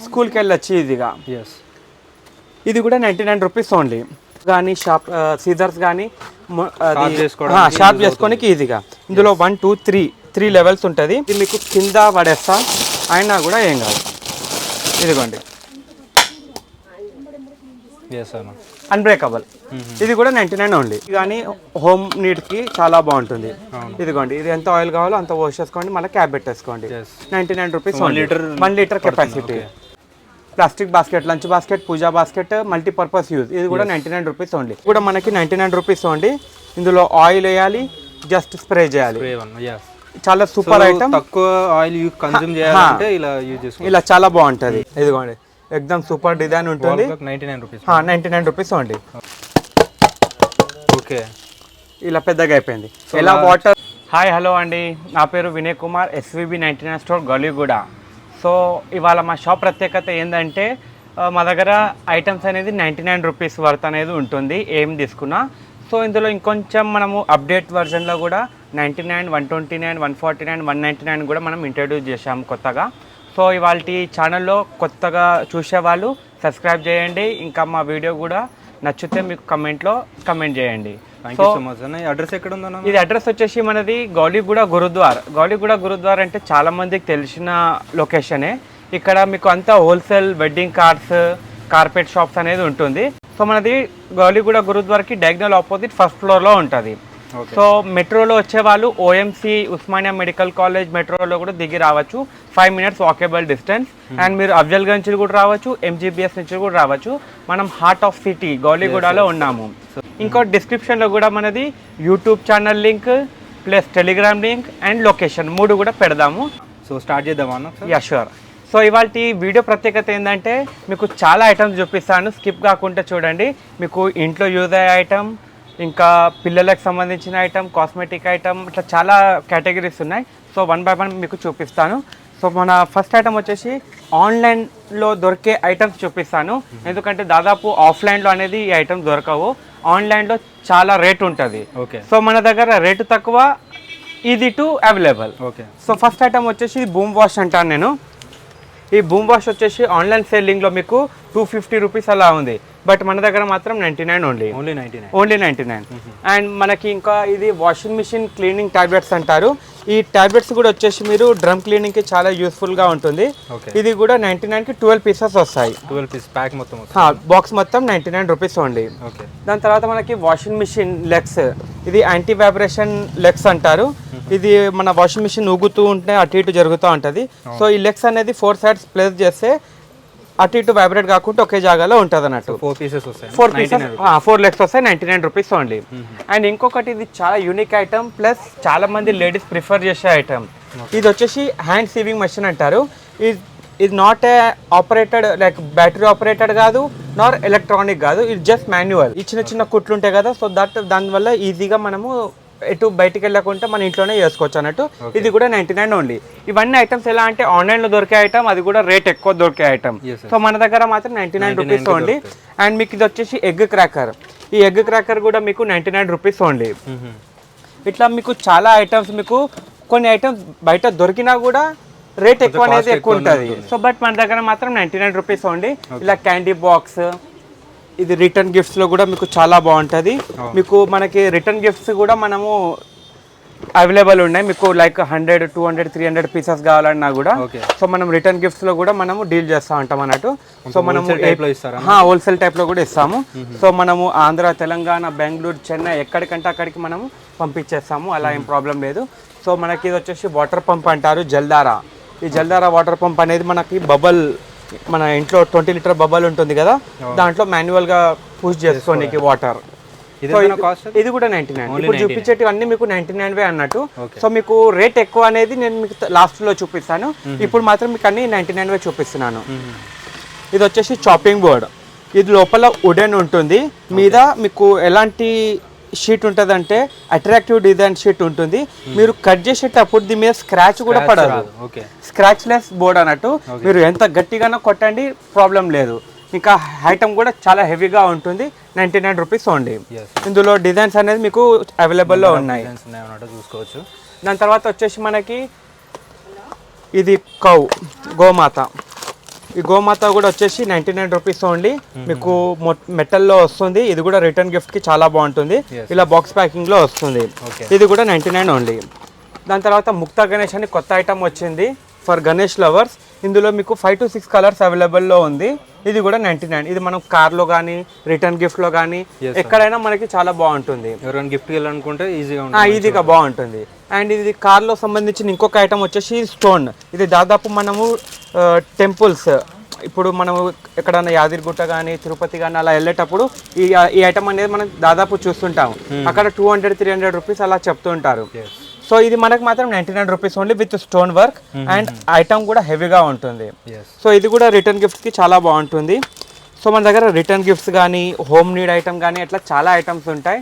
స్కూల్కి వెళ్ళొచ్చు ఈజీగా. ఎస్. ఇది కూడా 99 రూపీస్ ఓన్లీ. కానీ షాప్ సీజర్స్ కానీ షార్ప్ చేసుకోనికి ఈజీగా. ఇందులో 1 2 3 లెవెల్స్ ఉంటుంది. ఇది మీకు కింద పడేస్తా అయినా కూడా ఏం కాదు. ఇదిగోండి అన్బ్రేకబుల్. ఇది కూడా 99 ఓన్లీ. కానీ హోమ్ నీడ్కి చాలా బాగుంటుంది. ఇదిగోండి ఇది ఎంత ఆయిల్ కావాలో అంత వాష్ చేసుకోండి, మళ్ళీ క్యాప్ పెట్టేసుకోండి. 99 rupees 1 litre capacity. Plastic basket, lunch basket, puja basket, multipurpose use. ఇది కూడా 99 రూపీస్ ఓన్లీ. కూడా మనకి 99 రూపీస్ ఓన్లీ. ఇందులో ఆయిల్ వేయాలి, జస్ట్ స్ప్రే చేయాలి. చాలా సూపర్ ఐటమ్. తక్కువ ఆయిల్ కన్జ్యూమ్ చేయాలంటే ఇలా యూజ్ చేసుకోవాలి. ఇలా చాలా బాగుంటుంది. ఇదిగోండి ఎక్దమ్ సూపర్ డిజైన్ ఉంటుంది. 99 రూపీస్ ఓన్లీ. ఓకే, ఇలా పెద్దగా అయిపోయింది. ఎలా వాటర్. హాయ్ హలో అండి, నా పేరు Vinay Kumar, SVB 99 store Galiguda. So ఇవాళ మా షాప్ ప్రత్యేకత ఏంటంటే మా దగ్గర ఐటమ్స్ అనేది 99 రూపీస్ వర్త్ అనేది ఉంటుంది ఏం తీసుకున్నా. సో ఇందులో ఇంకొంచెం మనము అప్డేట్ వర్జన్లో కూడా 99, 129, 149, 199 కూడా మనం ఇంట్రడ్యూస్ చేసాము కొత్తగా. సో ఇవాళ ఛానల్లో కొత్తగా చూసేవాళ్ళు సబ్స్క్రైబ్ చేయండి. ఇంకా మా వీడియో కూడా నచ్చితే మీకు కమెంట్లో కమెంట్ చేయండి. అడ్రస్ ఎక్కడ ఉందన్న? ఇది అడ్రస్ వచ్చేసి మనది గౌలీగూడ గురుద్వార్. గౌలీగూడ గురుద్వార్ అంటే చాలా మందికి తెలిసిన లొకేషనే. ఇక్కడ మీకు అంతా wholesale wedding cards, carpet shops అనేది ఉంటుంది. సో మనది గౌలీగూడ గురుద్వార్కి డయాగ్నల్ ఆపోజిట్ ఫస్ట్ ఫ్లోర్లో ఉంటుంది. సో మెట్రోలో వచ్చే వాళ్ళు OMC ఉస్మానియా మెడికల్ కాలేజ్ మెట్రోలో కూడా దిగి రావచ్చు. 5 minutes వాకేబుల్ డిస్టెన్స్. అండ్ మీరు అఫ్జల్గంజ్ నుంచి కూడా రావచ్చు, MGBS నుంచి కూడా రావచ్చు. మనం హార్ట్ ఆఫ్ సిటీ గౌలీగూడలో ఉన్నాము. ఇంకో డిస్క్రిప్షన్లో కూడా మనది YouTube channel link plus Telegram link and location 3 కూడా పెడదాము. సో స్టార్ట్ చేద్దామా? Yeah sure. సో ఇవాళ వీడియో ప్రత్యేకత ఏంటంటే మీకు చాలా ఐటమ్స్ చూపిస్తాను, స్కిప్ కాకుండా చూడండి. మీకు ఇంట్లో యూజ్ అయ్యే ఐటమ్, ఇంకా పిల్లలకు సంబంధించిన ఐటమ్, కాస్మెటిక్ ఐటమ్, ఇట్లా చాలా కేటగిరీస్ ఉన్నాయి. సో 1 by 1 మీకు చూపిస్తాను. సో మన ఫస్ట్ ఐటమ్ వచ్చేసి ఆన్లైన్లో దొరికే ఐటమ్స్ చూపిస్తాను. ఎందుకంటే దాదాపు ఆఫ్లైన్లో అనేది ఈ ఐటమ్స్ దొరకవు, ఆన్లైన్లో చాలా రేట్ ఉంటుంది. సో మన దగ్గర రేటు తక్కువ, easy to available. So first item వచ్చేసి బూమ్ వాష్ అంటాను నేను. ఈ బూమ్ వాష్ వచ్చేసి ఆన్లైన్ సెల్లింగ్లో మీకు 250 రూపీస్ అలా ఉంది. బట్ మన దగ్గర మాత్రం 99 ఓన్లీ 99. అండ్ మనకి ఇంకా ఇది వాషింగ్ మిషన్ క్లీనింగ్ టాబ్లెట్స్ అంటారు. ఈ టాబ్లెట్స్ కూడా వచ్చేసి మీరు డ్రమ్ క్లీనింగ్కి చాలా యూస్ఫుల్గా ఉంటుంది. ఇది కూడా 99కి 12 పీసెస్ వస్తాయి. 12 పీస్ ప్యాక్ మొత్తం, బాక్స్ మొత్తం 99 రూపీస్ ఓన్లీ. దాని తర్వాత మనకి వాషింగ్ మిషన్ లెగ్స్. ఇది యాంటీ వైబ్రేషన్ లెగ్స్ అంటారు. ఇది మన వాషింగ్ మిషన్ ఊగుతూ ఉంటే అటు ఇటు జరుగుతూ ఉంటుంది. సో ఈ లెగ్స్ అనేది 4 sides ప్లేస్ చేస్తే అటు ఇటు వైబ్రేట్ కాకుండా ఒకే జాగాలో ఉంటుంది అన్నట్టు. 4 పీసెస్ వస్తాయి, 4 లెగ్స్ వస్తాయి, 99 రూపీస్ ఓన్లీ. అండ్ ఇంకొకటి ఇది చాలా యూనిక్ ఐటమ్, ప్లస్ చాలా మంది లేడీస్ ప్రిఫర్ చేసే ఐటమ్. ఇది వచ్చేసి హ్యాండ్ సీవింగ్ మెషిన్ అంటారు. ఇది not a operated, like battery operated కాదు, నార్ ఎలక్ట్రానిక్ కాదు, ఇది జస్ట్ మాన్యువల్. ఈ చిన్న చిన్న కుట్లు ఉంటాయి కదా, సో దానివల్ల ఈజీగా మనము ఎటు బయటికి వెళ్ళకుండా మన ఇంట్లోనే చేసుకోవచ్చు అన్నట్టు. ఇది కూడా 99 ఓన్లీ. ఇవన్నీ ఐటమ్స్ ఎలా అంటే ఆన్లైన్లో దొరికే ఐటమ్, అది కూడా రేట్ ఎక్కువ దొరికే ఐటమ్. సో మన దగ్గర మాత్రం 99 రూపీస్ ఓన్లీ. అండ్ మీకు ఇది వచ్చేసి ఎగ్ క్రాకర్. ఈ ఎగ్ క్రాకర్ కూడా మీకు 99 రూపీస్ ఓన్లీ. ఇట్లా మీకు చాలా ఐటమ్స్, మీకు కొన్ని ఐటమ్స్ బయట దొరికినా కూడా రేట్ ఎక్కువ అనేది ఎక్కువ ఉంటుంది. సో బట్ మన దగ్గర మాత్రం 99 రూపీస్ ఓన్లీ. ఇలా క్యాండీ బాక్స్, ఇది రిటర్న్ గిఫ్ట్స్లో కూడా మీకు చాలా బాగుంటుంది. మీకు మనకి రిటర్న్ గిఫ్ట్స్ కూడా మనము అవైలబుల్ ఉన్నాయి. మీకు లైక్ 100, 200, 300 పీసెస్ కావాలన్నా కూడా సో మనం రిటర్న్ గిఫ్ట్స్లో కూడా మనము డీల్ చేస్తూ ఉంటాం అన్నట్టు. సో మనము హోల్సేల్ టైప్లో కూడా ఇస్తాము. సో మనము ఆంధ్ర, తెలంగాణ, బెంగళూరు, చెన్నై ఎక్కడికంటే అక్కడికి మనము పంపించేస్తాము, అలా ఏం ప్రాబ్లం లేదు. సో మనకి ఇది వచ్చేసి వాటర్ పంప్ అంటారు, జల్దారా. ఈ జల్దారా వాటర్ పంప్ అనేది మనకి బబల్, మన ఇంట్లో 20 లీటర్ బబల్ ఉంటుంది కదా, దాంట్లో మాన్యువల్ గా పుష్ చేసుకోనికి వాటర్. ఇది కూడా 99. ఇప్పుడు చూపించేటివన్నీ మీకు 99 అన్నట్టు. సో మీకు రేట్ ఎక్కువ అనేది నేను మీకు లాస్ట్ లో చూపిస్తాను. ఇప్పుడు మాత్రం మీకు అన్ని 99 చూపిస్తున్నాను. ఇది వచ్చేసి చాపింగ్ బోర్డ్. ఇది లోపల వుడెన్ ఉంటుంది, మీద మీకు ఎలాంటి షీట్ ఉంటుంది అంటే అట్రాక్టివ్ డిజైన్ షీట్ ఉంటుంది. మీరు కట్ చేసేటప్పుడు దీని మీద స్క్రాచ్ కూడా పడదు, స్క్రాచ్ లెస్ బోర్డ్ అన్నట్టు. మీరు ఎంత గట్టిగానో కొట్టండి, ప్రాబ్లం లేదు. ఇంకా ఐటమ్ కూడా చాలా హెవీగా ఉంటుంది. 99 రూపీస్ ఓన్లీ. ఇందులో డిజైన్స్ అనేది మీకు అవైలబుల్లో ఉన్నాయి, చూసుకోవచ్చు. దాని తర్వాత వచ్చేసి మనకి ఇది కౌ, గోమాత. ఈ గోమాత కూడా వచ్చేసి 99 రూపీస్ ఓన్లీ, మీకు మెటల్లో వస్తుంది. ఇది కూడా రిటర్న్ గిఫ్ట్కి చాలా బాగుంటుంది. ఇలా బాక్స్ ప్యాకింగ్లో వస్తుంది. ఇది కూడా 99 ఓన్లీ. దాని తర్వాత ముక్తా గణేష్ అని కొత్త ఐటమ్ వచ్చింది ఫర్ గణేష్ లవర్స్. ఇందులో మీకు 5 to 6 కలర్స్ అవైలబుల్లో ఉంది. ఇది కూడా 99. ఇది మనం కార్లో కానీ రిటర్న్ గిఫ్ట్లో కానీ ఎక్కడైనా మనకి చాలా బాగుంటుంది. ఎవరైనా గిఫ్ట్ ఇవ్వాలనుకుంటే ఈజీగా బాగుంటుంది. అండ్ ఇది కార్లో సంబంధించిన ఇంకొక ఐటమ్ వచ్చేసి స్టోన్. ఇది దాదాపు మనము టెంపుల్స్, ఇప్పుడు మనం ఎక్కడన్నా యాదగిరిగుట్ట కానీ తిరుపతి కానీ అలా వెళ్ళేటప్పుడు ఈ ఐటమ్ అనేది మనం దాదాపు చూస్తుంటాం. అక్కడ 200-300 రూపీస్ అలా చెప్తుంటారు. సో ఇది మనకు మాత్రం 99 rupees only with stone work and item కూడా హెవీగా ఉంటుంది. సో ఇది కూడా రిటర్న్ గిఫ్ట్కి చాలా బాగుంటుంది. సో మన దగ్గర రిటర్న్ గిఫ్ట్స్ కానీ హోమ్ నీడ్ ఐటమ్ కానీ అట్లా చాలా ఐటమ్స్ ఉంటాయి.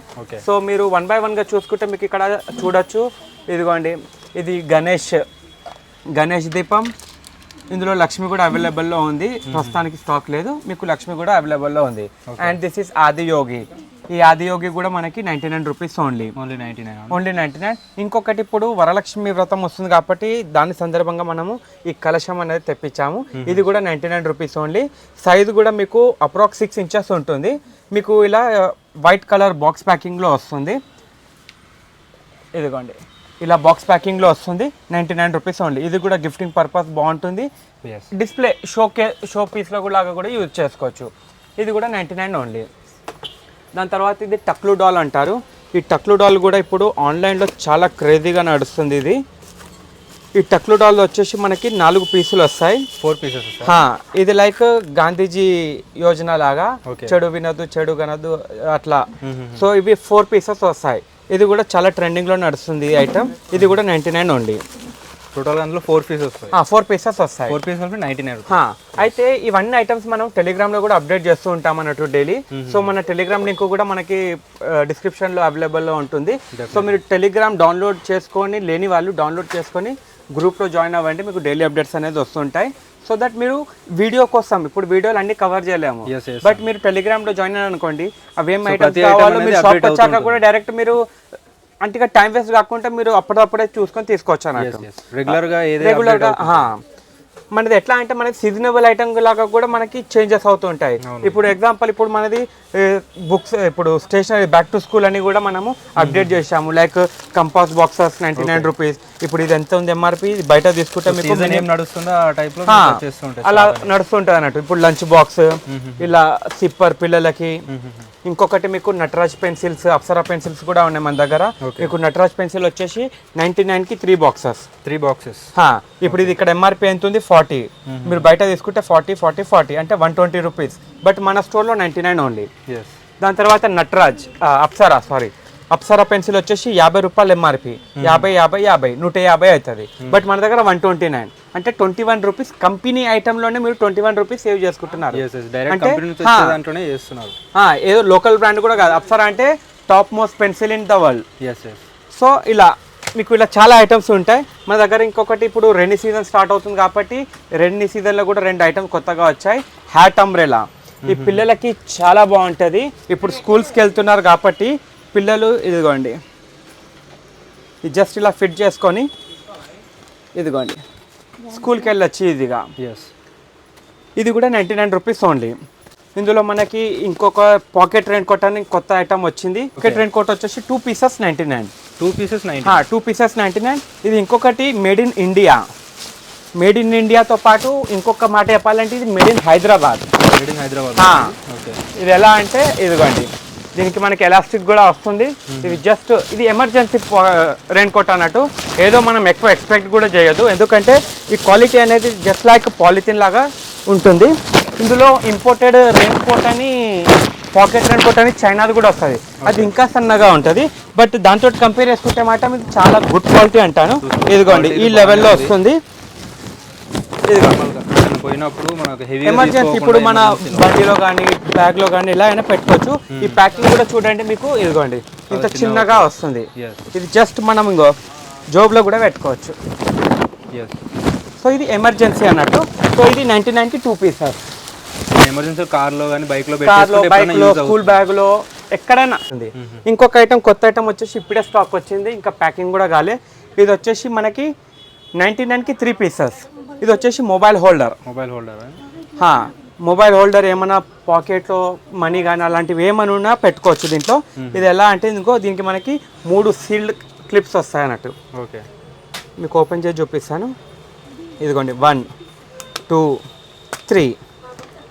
సో మీరు 1 by 1గా చూసుకుంటే మీకు ఇక్కడ చూడొచ్చు. ఇదిగోండి, ఇది గణేష్ దీపం. ఇందులో లక్ష్మి కూడా అవైలబుల్లో ఉంది. ప్రస్తుతానికి స్టాక్ లేదు, మీకు లక్ష్మి కూడా అవైలబుల్లో ఉంది. And this is Adiyogi. ఈ ఆదియోగి కూడా మనకి 99 రూపీస్ ఓన్లీ 99. ఇంకొకటి, ఇప్పుడు వరలక్ష్మి వ్రతం వస్తుంది కాబట్టి దాని సందర్భంగా మనము ఈ కలశం అనేది తెప్పించాము. ఇది కూడా 99 రూపీస్ ఓన్లీ. సైజు కూడా మీకు అప్రాక్స్ 6 inches ఉంటుంది. మీకు ఇలా వైట్ కలర్ బాక్స్ ప్యాకింగ్లో వస్తుంది. ఇదిగోండి, ఇలా బాక్స్ ప్యాకింగ్లో వస్తుంది. 99 రూపీస్ ఓన్లీ. ఇది కూడా గిఫ్టింగ్ పర్పస్ బాగుంటుంది. డిస్ప్లే షో పీస్లో కూడా యూజ్ చేసుకోవచ్చు. ఇది కూడా 99 ఓన్లీ. దాని తర్వాత ఇది టక్లు డాల్ అంటారు. ఈ టక్లు డాల్ కూడా ఇప్పుడు ఆన్లైన్లో చాలా క్రేజీగా నడుస్తుంది. ఈ టక్లు డాల్ వచ్చేసి మనకి 4 పీసులు వస్తాయి. 4 pieces. ఇది లైక్ గాంధీజీ యోజన లాగా, చెడు వినదు చెడు కనదు అట్లా. సో ఇవి 4 pieces వస్తాయి. ఇది కూడా చాలా ట్రెండింగ్లో నడుస్తుంది ఈ ఐటమ్. ఇది కూడా 99 ఓన్లీ. టోటల్ అందులో 4 pieces వస్తాయి. 4 pieces వస్తాయి. 4 pieces 99. అయితే ఇవన్నీ ఐటమ్స్ మనం టెలిగ్రామ్లో కూడా అప్డేట్ చేస్తూ ఉంటాం అన్నట్టు డైలీ. సో మన టెలిగ్రామ్ లింక్ కూడా మనకి డిస్క్రిప్షన్లో అవైలబుల్లో ఉంటుంది. సో మీరు టెలిగ్రామ్ డౌన్లోడ్ చేసుకొని, లేని వాళ్ళు డౌన్లోడ్ చేసుకొని గ్రూప్లో జాయిన్ అవ్వండి. మీకు డైలీ అప్డేట్స్ అనేది వస్తుంటాయి. సో దట్ మీరు వీడియో కోసం, ఇప్పుడు వీడియోలు అన్ని కవర్ చేయలేము, బట్ మీరు టెలిగ్రామ్లో జాయిన్ అయ్యారు అనుకోండి, అవేం ఐటమ్స్ కావాలో మీరు షాప్కి వచ్చాక కూడా డైరెక్ట్ మీరు అంటే టైం వేస్ట్ కాకుండా మీరు అప్పుడప్పుడే చూసుకొని తీసుకోవచ్చు అన్నట్టు. రెగ్యులర్గా మనది ఎట్లా అంటే మనకి సీజనబుల్ ఐటమ్ లాగా కూడా మనకి చేంజెస్ అవుతూ ఉంటాయి. ఇప్పుడు ఎగ్జాంపుల్, ఇప్పుడు మనది బుక్స్, ఇప్పుడు స్టేషనరీ బ్యాక్ టు స్కూల్ అని కూడా మనము అప్డేట్ చేసాము. Like compass boxes 99 rupees. ఇప్పుడు ఇది ఎంత ఉంది ఎంఆర్పి, బయట తీసుకుంటే మీకు అలా నడుస్తుంటుంది అన్నట్టు. ఇప్పుడు లంచ్ బాక్స్, ఇలా సిప్పర్ పిల్లలకి. ఇంకొకటి మీకు నటరాజ్ పెన్సిల్స్, అప్సరా పెన్సిల్స్ కూడా ఉన్నాయి మన దగ్గర. మీకు నటరాజ్ పెన్సిల్ వచ్చేసి 99కి 3 boxes. ఇప్పుడు ఇది ఇక్కడ ఎంఆర్పి ఎంత ఉంది, 40. మీరు బయట తీసుకుంటే 40 అంటే 120 రూపీస్. బట్ మన స్టోర్లో 99 ఓన్లీ. దాని తర్వాత నటరాజ్ అప్సరా పెన్సిల్ వచ్చేసి 50 రూపాయలు ఎంఆర్పి. 50 150 అవుతుంది. బట్ మన దగ్గర 129 అంటే 21 రూపీస్. కంపెనీ ఐటమ్లోనే మీరు 21 రూపీస్ సేవ్ చేసుకుంటున్నారు. ఏదో లోకల్ బ్రాండ్ కూడా కాదు. అప్సరా అంటే top most pencil in the world. So ఇలా మీకు ఇలా చాలా ఐటమ్స్ ఉంటాయి మన దగ్గర. ఇంకొకటి, ఇప్పుడు రెయినీ సీజన్ స్టార్ట్ అవుతుంది కాబట్టి రెయినీ సీజన్లో కూడా 2 ఐటమ్స్ కొత్తగా వచ్చాయి. Hat umbrella. ఈ పిల్లలకి చాలా బాగుంటుంది. ఇప్పుడు స్కూల్స్కి వెళ్తున్నారు కాబట్టి పిల్లలు, ఇదిగోండి, ఇది జస్ట్ ఇలా ఫిట్ చేసుకొని ఇదిగోండి స్కూల్కి వెళ్ళొచ్చు ఈజీగా. ఇది కూడా 99 రూపీస్ ఓన్లీ. ఇందులో మనకి ఇంకొక పాకెట్ రెయిన్ కోట్ అని కొత్త ఐటమ్ వచ్చింది. పాకెట్ రెయిన్ కోట్ వచ్చేసి 2 pieces 99. 2 pieces 99. ఇది ఇంకొకటి మేడ్ ఇన్ ఇండియాతో పాటు ఇంకొక మాట చెప్పాలంటే ఇది మేడ్ ఇన్ హైదరాబాద్. ఇది ఎలా అంటే ఇదిగోండి, దీనికి మనకి ఎలాస్టిక్ కూడా వస్తుంది. ఇది జస్ట్ ఇది ఎమర్జెన్సీ రెయిన్ కోట్ అన్నట్టు. ఏదో మనం ఎక్కువ ఎక్స్పెక్ట్ కూడా చేయొద్దు, ఎందుకంటే ఈ క్వాలిటీ అనేది జస్ట్ లైక్ పాలిథిన్ లాగా ఉంటుంది. ఇందులో ఇంపోర్టెడ్ రెయిన్ కోట్ అని, పాకెట్ రెయిన్ కోట్ అని చైనాది కూడా వస్తుంది. అది ఇంకా సన్నగా ఉంటుంది. బట్ దాంతో కంపేర్ చేసుకుంటే మాత్రం ఇది చాలా గుడ్ క్వాలిటీ అంటాను. ఇదిగోండి ఈ లెవెల్లో వస్తుంది. ఎమర్జెన్సీ ఇప్పుడు మన బండిలో కానీ బ్యాగ్లో కానీ ఎలా అయినా పెట్టుకోవచ్చు. ఈ ప్యాకింగ్ కూడా చూడండి, మీకు ఇదిగోండి ఇంత చిన్నగా వస్తుంది. ఇది జస్ట్ మనం ఇంకో జోబ్లో కూడా పెట్టుకోవచ్చు. సో ఇది ఎమర్జెన్సీ అన్నట్టు. సో ఇది 99కి 2 pieces. ఎమర్జెన్సీ కార్లో కానీ బైక్లో, స్కూల్ బ్యాగ్లో ఎక్కడైనా ఉంది. ఇంకొక ఐటమ్, కొత్త ఐటమ్ వచ్చేసి ఇప్పుడే స్టాక్ వచ్చింది, ఇంకా ప్యాకింగ్ కూడా కాలే. ఇది వచ్చేసి మనకి 99కి 3 పీసెస్. ఇది వచ్చేసి మొబైల్ హోల్డర్. మొబైల్ హోల్డర్ ఏమైనా పాకెట్లో మనీ కానీ అలాంటివి ఏమైనా ఉన్నా పెట్టుకోవచ్చు దీంట్లో. ఇది ఎలా అంటే దీనికి మనకి 3 సీల్డ్ క్లిప్స్ వస్తాయి అన్నట్టు. ఓకే, మీకు ఓపెన్ చేసి చూపిస్తాను. ఇదిగోండి 1 2 3.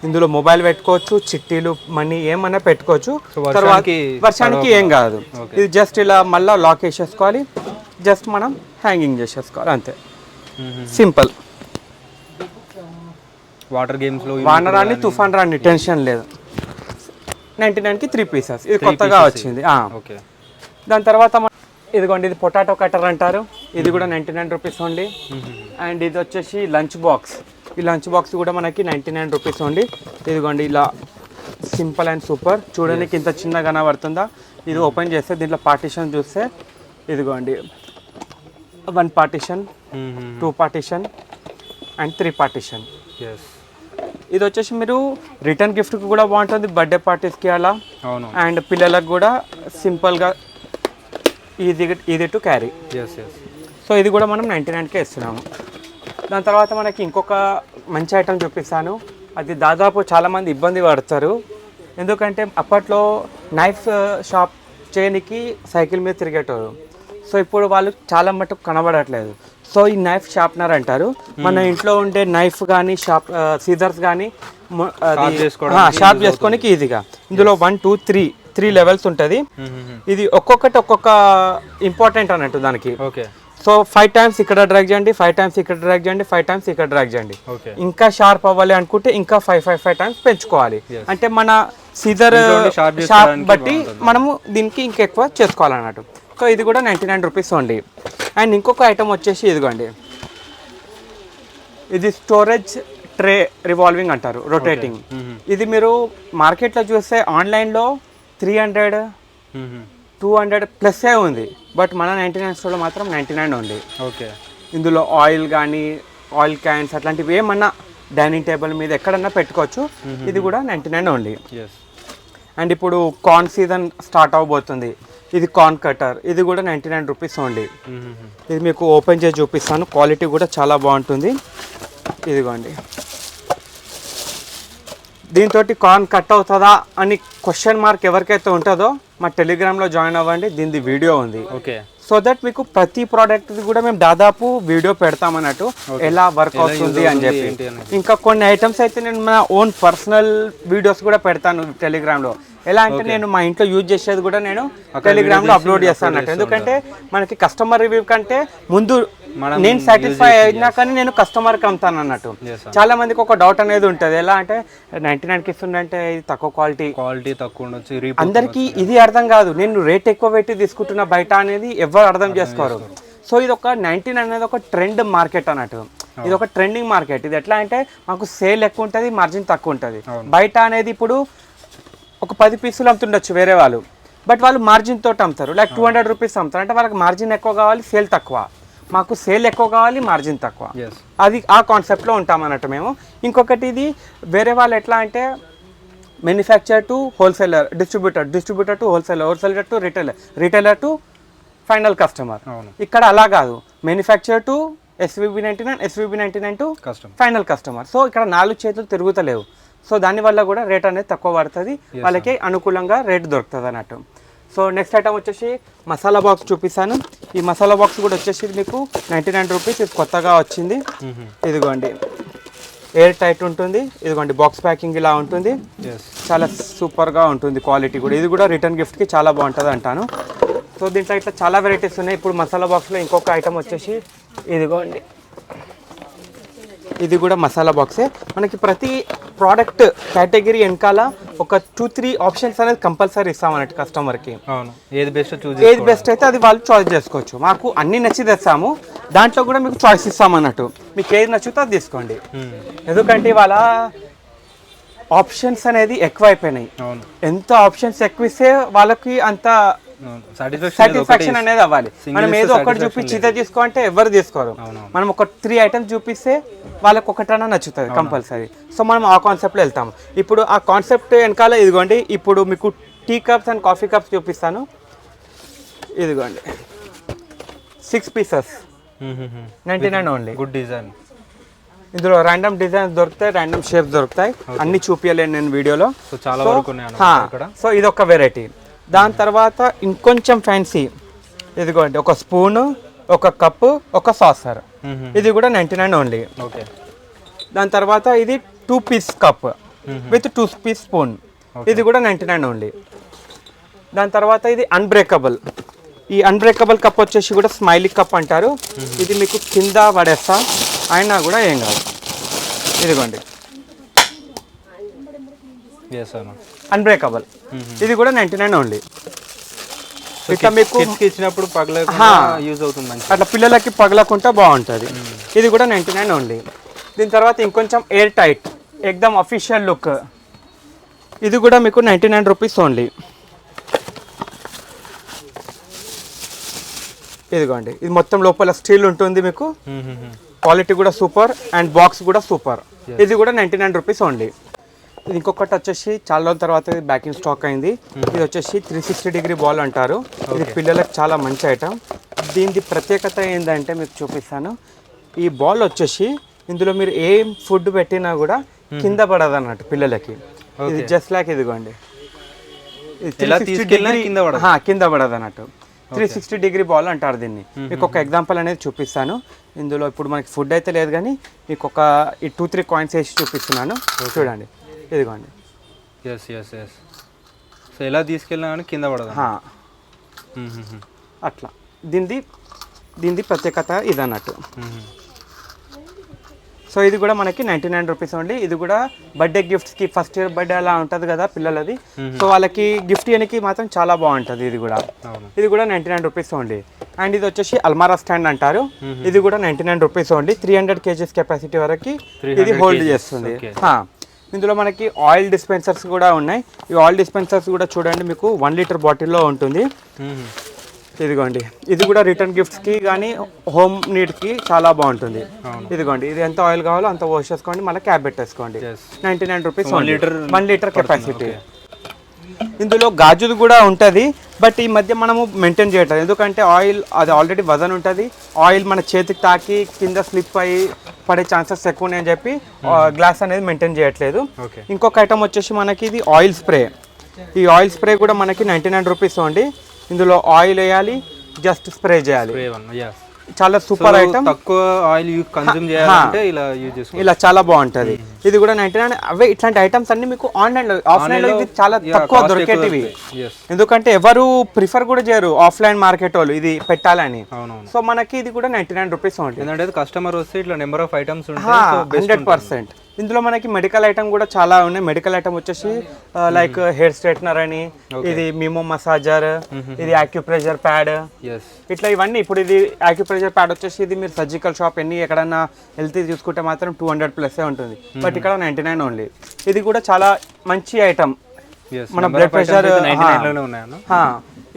ఇందులో మొబైల్ పెట్టుకోవచ్చు, చిట్టీలు మనీ ఏమన్నా పెట్టుకోవచ్చు. తర్వాత వర్షానికి ఏం కాదు. ఇది జస్ట్ ఇలా మళ్ళీ లాక్ వేసేసుకోవాలి, జస్ట్ మనం హ్యాంగింగ్ చేసేసుకోవాలి అంతే, సింపుల్. వాటర్ గేమ్స్లో వాన రాని తుఫాన్ రాని టెన్షన్ లేదు. 99కి 3 పీసెస్. ఇది కొత్తగా వచ్చింది. ఓకే, దాని తర్వాత ఇదిగోండి ఇది పొటాటో కటర్ అంటారు. ఇది కూడా 99 రూపీస్ ఓన్లీ. అండ్ ఇది వచ్చేసి లంచ్ బాక్స్. ఈ లంచ్ బాక్స్ కూడా మనకి 99 రూపీస్ ఓన్లీ. ఇదిగోండి ఇలా సింపుల్ అండ్ సూపర్. చూడడానికి ఇంత చిన్నగా కనబడుతుందా? ఇది ఓపెన్ చేస్తే దీంట్లో పార్టీషన్ చూస్తే ఇదిగోండి 1 పార్టీషన్, 2 పార్టీషన్ అండ్ 3 పార్టీషన్. ఇది వచ్చేసి మీరు రిటర్న్ గిఫ్ట్కి కూడా బాగుంటుంది, బర్త్డే పార్టీస్కి అలా. అండ్ పిల్లలకు కూడా సింపుల్గా ఈజీ టు క్యారీ. సో ఇది కూడా మనం 99కే ఇస్తున్నాము. దాని తర్వాత మనకి ఇంకొక మంచి ఐటమ్ చూపిస్తాను. అది దాదాపు చాలామంది ఇబ్బంది పడతారు, ఎందుకంటే అప్పట్లో నైఫ్ షాప్ చేయడానికి సైకిల్ మీద తిరిగేటోరు. సో ఇప్పుడు వాళ్ళు చాలా మటుకు కనబడట్లేదు. సో ఈ నైఫ్ షార్ప్నర్ అంటారు. మన ఇంట్లో ఉండే నైఫ్ కానీ సీజర్స్ కానీ షార్ప్ చేసుకోనికి ఈజీగా. ఇందులో 1 2 3 లెవెల్స్ ఉంటుంది. ఇది ఒక్కొక్కటి ఒక్కొక్క ఇంపార్టెంట్ అన్నట్టు దానికి. సో 5 టైమ్స్ ఇక్కడ డ్రాగ్ చేయండి, 5 టైమ్స్ ఇక్కడ డ్రాగ్ చేయండి, 5 టైమ్స్ ఇక్కడ డ్రాగ్ చేయండి. ఇంకా షార్ప్ అవ్వాలి అనుకుంటే ఇంకా 5 టైమ్స్ పెంచుకోవాలి. అంటే మన సీజర్ షార్ప్ బట్టి మనము దీనికి ఇంకెక్కువ చేసుకోవాలన్నట్టు. సో ఇది కూడా 99 రూపీస్ ఓన్లీ. అండ్ ఇంకొక ఐటమ్ వచ్చేసి ఇదిగోండి, ఇది స్టోరేజ్ ట్రే రివాల్వింగ్ అంటారు, రొటేటింగ్. ఇది మీరు మార్కెట్లో చూస్తే ఆన్లైన్లో 300 200 ప్లస్సే ఉంది, బట్ మన 99 స్టోర్లో మాత్రం 99 ఉంది. ఓకే, ఇందులో ఆయిల్ కానీ ఆయిల్ క్యాన్స్ అట్లాంటివి ఏమన్నా డైనింగ్ టేబుల్ మీద ఎక్కడన్నా పెట్టుకోవచ్చు. ఇది కూడా 99 ఓన్లీ. అండ్ ఇప్పుడు కార్న్ సీజన్ స్టార్ట్ అవబోతుంది. ఇది కార్న్ కటర్. ఇది కూడా 99 రూపీస్ ఓన్లీ. ఇది మీకు ఓపెన్ చేసి చూపిస్తాను. క్వాలిటీ కూడా చాలా బాగుంటుంది. ఇదిగోండి, దీంతో కార్న్ కట్ అవుతుందా అని క్వశ్చన్ మార్క్ ఎవరికైతే ఉంటుందో మా టెలిగ్రామ్లో జాయిన్ అవ్వండి. దీనిది వీడియో ఉంది. ఓకే, సో దట్ మీకు ప్రతి ప్రోడక్ట్ కూడా మేము దాదాపు వీడియో పెడతామన్నట్టు, ఎలా వర్క్ అవుతుంది అని చెప్పి. ఇంకా కొన్ని ఐటమ్స్ అయితే నేను నా ఓన్ పర్సనల్ వీడియోస్ కూడా పెడతాను టెలిగ్రామ్లో. ఎలా అంటే నేను మా ఇంట్లో యూజ్ చేసేది కూడా నేను టెలిగ్రామ్లో అప్లోడ్ చేస్తాను అన్నట్టు. ఎందుకంటే మనకి కస్టమర్ రివ్యూ కంటే ముందు నేను సాటిస్ఫై అయినా కానీ నేను కస్టమర్కి అమ్ముతాను అన్నట్టు. చాలా మందికి ఒక డౌట్ అనేది ఉంటుంది, ఎలా అంటే 99కి ఇస్తుందంటే ఇది తక్కువ క్వాలిటీ తక్కువ ఉండొచ్చు. అందరికీ ఇది అర్థం కాదు, నేను రేట్ ఎక్కువ పెట్టి తీసుకుంటున్న బయట అనేది ఎవరు అర్థం చేసుకోరు. సో ఇది ఒక 99 అనేది ఒక ట్రెండ్ మార్కెట్ అన్నట్టు. ఇది ఒక ట్రెండింగ్ మార్కెట్. ఇది ఎట్లా అంటే మాకు సేల్ ఎక్కువ ఉంటుంది, మార్జిన్ తక్కువ ఉంటుంది. బయట అనేది ఇప్పుడు ఒక 10 పీసులు అమ్ముతుండొచ్చు వేరే వాళ్ళు, బట్ వాళ్ళు మార్జిన్ తోటి అమ్ముతారు. లైక్ 200 రూపీస్ అమ్ముతారు అంటే వాళ్ళకి మార్జిన్ ఎక్కువ కావాలి, సేల్ తక్కువ. మాకు సేల్ ఎక్కువ కావాలి, మార్జిన్ తక్కువ. అది ఆ కాన్సెప్ట్లో ఉంటాం అన్నట్టు మేము. ఇంకొకటి ఇది వేరే వాళ్ళు ఎట్లా అంటే manufacture to wholesaler, distributor to wholesaler to retailer to final customer. ఇక్కడ అలా కాదు, manufacture to SVB99 to final customer. So ఇక్కడ 4 చేతులు తిరుగుతలేవు. సో దానివల్ల కూడా రేట్ అనేది తక్కువ పడుతుంది, వాళ్ళకి అనుకూలంగా రేట్ దొరుకుతుంది అన్నట్టు. సో నెక్స్ట్ ఐటమ్ వచ్చేసి మసాలా బాక్స్ చూపిస్తాను. ఈ మసాలా బాక్స్ కూడా వచ్చేసి మీకు 99 రూపీస్. ఇది కొత్తగా వచ్చింది. ఇదిగోండి, ఎయిర్ టైట్ ఉంటుంది. ఇదిగోండి, బాక్స్ ప్యాకింగ్ ఇలా ఉంటుంది. చాలా సూపర్గా ఉంటుంది క్వాలిటీ కూడా. ఇది కూడా రిటర్న్ గిఫ్ట్కి చాలా బాగుంటుంది అంటాను. సో దీంట్లో ఇట్లా చాలా వెరైటీస్ ఉన్నాయి. ఇప్పుడు మసాలా బాక్స్లో ఇంకొక ఐటమ్ వచ్చేసి ఇదిగోండి, ఇది కూడా మసాలా బాక్సే. మనకి ప్రతి ప్రోడక్ట్ కేటగిరీ వెనకాల ఒక 2-3 ఆప్షన్స్ అనేది కంపల్సరీ ఇస్తాం అన్నట్టు కస్టమర్కి. ఏది బెస్ట్ అయితే అది వాళ్ళు చాయిస్ చేసుకోవచ్చు. మాకు అన్ని నచ్చి తెస్తాము, దాంట్లో కూడా మీకు చాయిస్ ఇస్తాం అన్నట్టు. మీకు ఏది నచ్చుతో అది తీసుకోండి. ఎందుకంటే ఇవాళ ఆప్షన్స్ అనేది ఎక్కువ అయిపోయినాయి. ఎంత ఆప్షన్స్ ఎక్కువ ఇస్తే వాళ్ళకి అంత సాటిస్ఫాక్షన్ అనేది అవ్వాలి. మనం ఏదో ఒకటి చూపించి ఇదే తీసుకో అంటే ఎవరు తీసుకోరు. మనం ఒక 3 ఐటమ్స్ చూపిస్తే వాళ్ళకి ఒకటైనా నచ్చుతుంది కంపల్సరీ. సో మనం ఆ కాన్సెప్ట్లో వెళ్తాము. ఇప్పుడు ఆ కాన్సెప్ట్ వెనకాల ఇదిగోండి, ఇప్పుడు మీకు tea cups and coffee cups చూపిస్తాను. ఇదిగోండి 6 పీసెస్ 99 ఓన్లీ. Good design. ఇందులో ర్యాండమ్ డిజైన్స్ దొరుకుతాయి, ర్యాండమ్ షేప్స్ దొరుకుతాయి. అన్ని చూపించలేను నేను వీడియోలో. సో చాలా వరకు ఉన్నాయి ఇక్కడ. సో ఇది ఒక వెరైటీ. దాని తర్వాత ఇంకొంచెం ఫ్యాన్సీ, ఇదిగోండి ఒక స్పూను, ఒక కప్పు, ఒక సాసర్. ఇది కూడా 99 ఓన్లీ. ఓకే. దాని తర్వాత ఇది 2 piece cup with 2 piece spoon. ఇది కూడా 99 ఓన్లీ. దాని తర్వాత ఇది అన్బ్రేకబుల్. ఈ అన్బ్రేకబుల్ కప్ వచ్చేసి కూడా స్మైలీ కప్ అంటారు. ఇది మీకు కింద పడేస్తా అయినా కూడా ఏం కాదు. ఇదిగోండి అన్బ్రేకబుల్. ఇది కూడా 99 ఓన్లీ. ఇట్లా మీకు ఇచ్చినప్పుడు యూజ్ అవుతుంది, అట్లా పిల్లలకి పగలకుండా బాగుంటుంది. ఇది కూడా 99 ఓన్లీ. దీని తర్వాత ఇంకొంచెం ఎయిర్ టైట్ ఎక్దమ్ అఫీషియల్ లుక్. ఇది కూడా మీకు 99 రూపీస్ ఓన్లీ. ఇదిగోండి ఇది మొత్తం లోపల స్టీల్ ఉంటుంది మీకు. క్వాలిటీ కూడా సూపర్ అండ్ బాక్స్ కూడా సూపర్. ఇది కూడా 99 రూపీస్ ఓన్లీ. ఇది ఇంకొకటి వచ్చేసి చాలా రోజుల తర్వాత ఇది బ్యాక్ ఇన్ స్టాక్ అయింది. ఇది వచ్చేసి 360 డిగ్రీ బాల్ అంటారు. ఇది పిల్లలకు చాలా మంచి ఐటమ్. దీని ప్రత్యేకత ఏంటంటే మీకు చూపిస్తాను. ఈ బాల్ వచ్చేసి ఇందులో మీరు ఏం ఫుడ్ పెట్టినా కూడా కింద పడదు అన్నట్టు పిల్లలకి. ఇది జస్ట్ లైక్ ఇదిగోండి కింద పడదు అన్నట్టు. 360 డిగ్రీ బాల్ అంటారు దీన్ని. మీకు ఒక ఎగ్జాంపుల్ అనేది చూపిస్తాను. ఇందులో ఇప్పుడు మనకి ఫుడ్ అయితే లేదు కానీ మీకు ఒక 2-3 కాయిన్స్ వేసి చూపిస్తున్నాను. చూడండి ఇదిగోండి. సో ఎలా తీసుకెళ్ళినా కానీ కింద పడదు అట్లా. దీనిది ప్రత్యేకత ఇది అన్నట్టు. సో ఇది కూడా మనకి 99 రూపీస్ ఓన్లీ. ఇది కూడా బర్త్డే గిఫ్ట్స్కి, ఫస్ట్ ఇయర్ బర్త్డే అలా ఉంటుంది కదా పిల్లలది, సో వాళ్ళకి గిఫ్ట్ ఇవ్వడానికి మాత్రం చాలా బాగుంటుంది. ఇది కూడా 99 రూపీస్ ఓన్లీ. అండ్ ఇది వచ్చేసి అల్మారా స్టాండ్ అంటారు. ఇది కూడా 99 రూపీస్ ఓన్లీ. 300 kgs కెపాసిటీ వరకు ఇది హోల్డ్ చేస్తుంది. ఇందులో మనకి ఆయిల్ డిస్పెన్సర్స్ కూడా ఉన్నాయి. ఈ ఆయిల్ డిస్పెన్సర్స్ కూడా చూడండి మీకు 1 లీటర్ బాటిల్లో ఉంటుంది. ఇదిగోండి ఇది కూడా రిటర్న్ గిఫ్ట్స్కి కానీ హోమ్ నీడ్కి చాలా బాగుంటుంది. ఇదిగోండి ఇది ఎంత ఆయిల్ కావాలో అంత వాష్ చేసుకోండి, మళ్ళీ క్యాప్ పెట్టేసుకోండి. 99 రూపీస్ 1 లీటర్ కెపాసిటీ. ఇందులో గాజుది కూడా ఉంటుంది, బట్ ఈ మధ్య మనము మెయింటైన్ చేయట్లేదు. ఎందుకంటే ఆయిల్ అది ఆల్రెడీ వజన్ ఉంటుంది. ఆయిల్ మన చేతికి తాకి కింద స్లిప్ అయ్యి పడే ఛాన్సెస్ ఎక్కువ ఉన్నాయని చెప్పి గ్లాస్ అనేది మెయింటైన్ చేయట్లేదు. ఇంకొక ఐటమ్ వచ్చేసి మనకి ఇది ఆయిల్ స్ప్రే. ఈ ఆయిల్ స్ప్రే కూడా మనకి 99 రూపీస్ ఓన్లీ. ఇందులో ఆయిల్ వేయాలి, జస్ట్ స్ప్రే చేయాలి. చాలా సూపర్ ఐటమ్. తక్కువ ఆయిల్ కన్జ్యూమ్ చేయాలంటే ఇలా చాలా బాగుంటది. ఇది కూడా 99. అవే ఇట్లాంటి ఐటమ్స్ అన్ని మీకు ఆఫ్లైన్ లో ఇది చాలా తక్కువ దొరికేటివి. ఎందుకంటే ఎవరు ప్రిఫర్ కూడా చేయరు ఆఫ్లైన్ మార్కెట్ వాళ్ళు ఇది పెట్టాలని. సో మనకి ఇది కూడా 99 రూపీస్ ఉంటుంది. ఎందుకంటే కస్టమర్ వస్తే ఇట్లా నెంబర్ ఆఫ్ ఐటమ్స్ 100%. ఇందులో మనకి మెడికల్ ఐటమ్ కూడా చాలా ఉన్నాయి. మెడికల్ ఐటమ్ వచ్చేసి లైక్ హెయిర్ స్ట్రైట్నర్ అని, ఇది మిమో మసాజర్, ఇది యాక్యుప్రెషర్ ప్యాడ్, ఇట్లా ఇవన్నీ. ఇప్పుడు ఇది యాక్యుప్రెషర్ ప్యాడ్ వచ్చేసి ఇది మీరు సర్జికల్ షాప్ ఎక్కడన్నా వెళ్తే చూసుకుంటే మాత్రం 200+ ఉంటుంది, బట్ ఇక్కడ 99 ఓన్లీ. ఇది కూడా చాలా మంచి ఐటమ్. మన బ్లడ్ ప్రెషర్.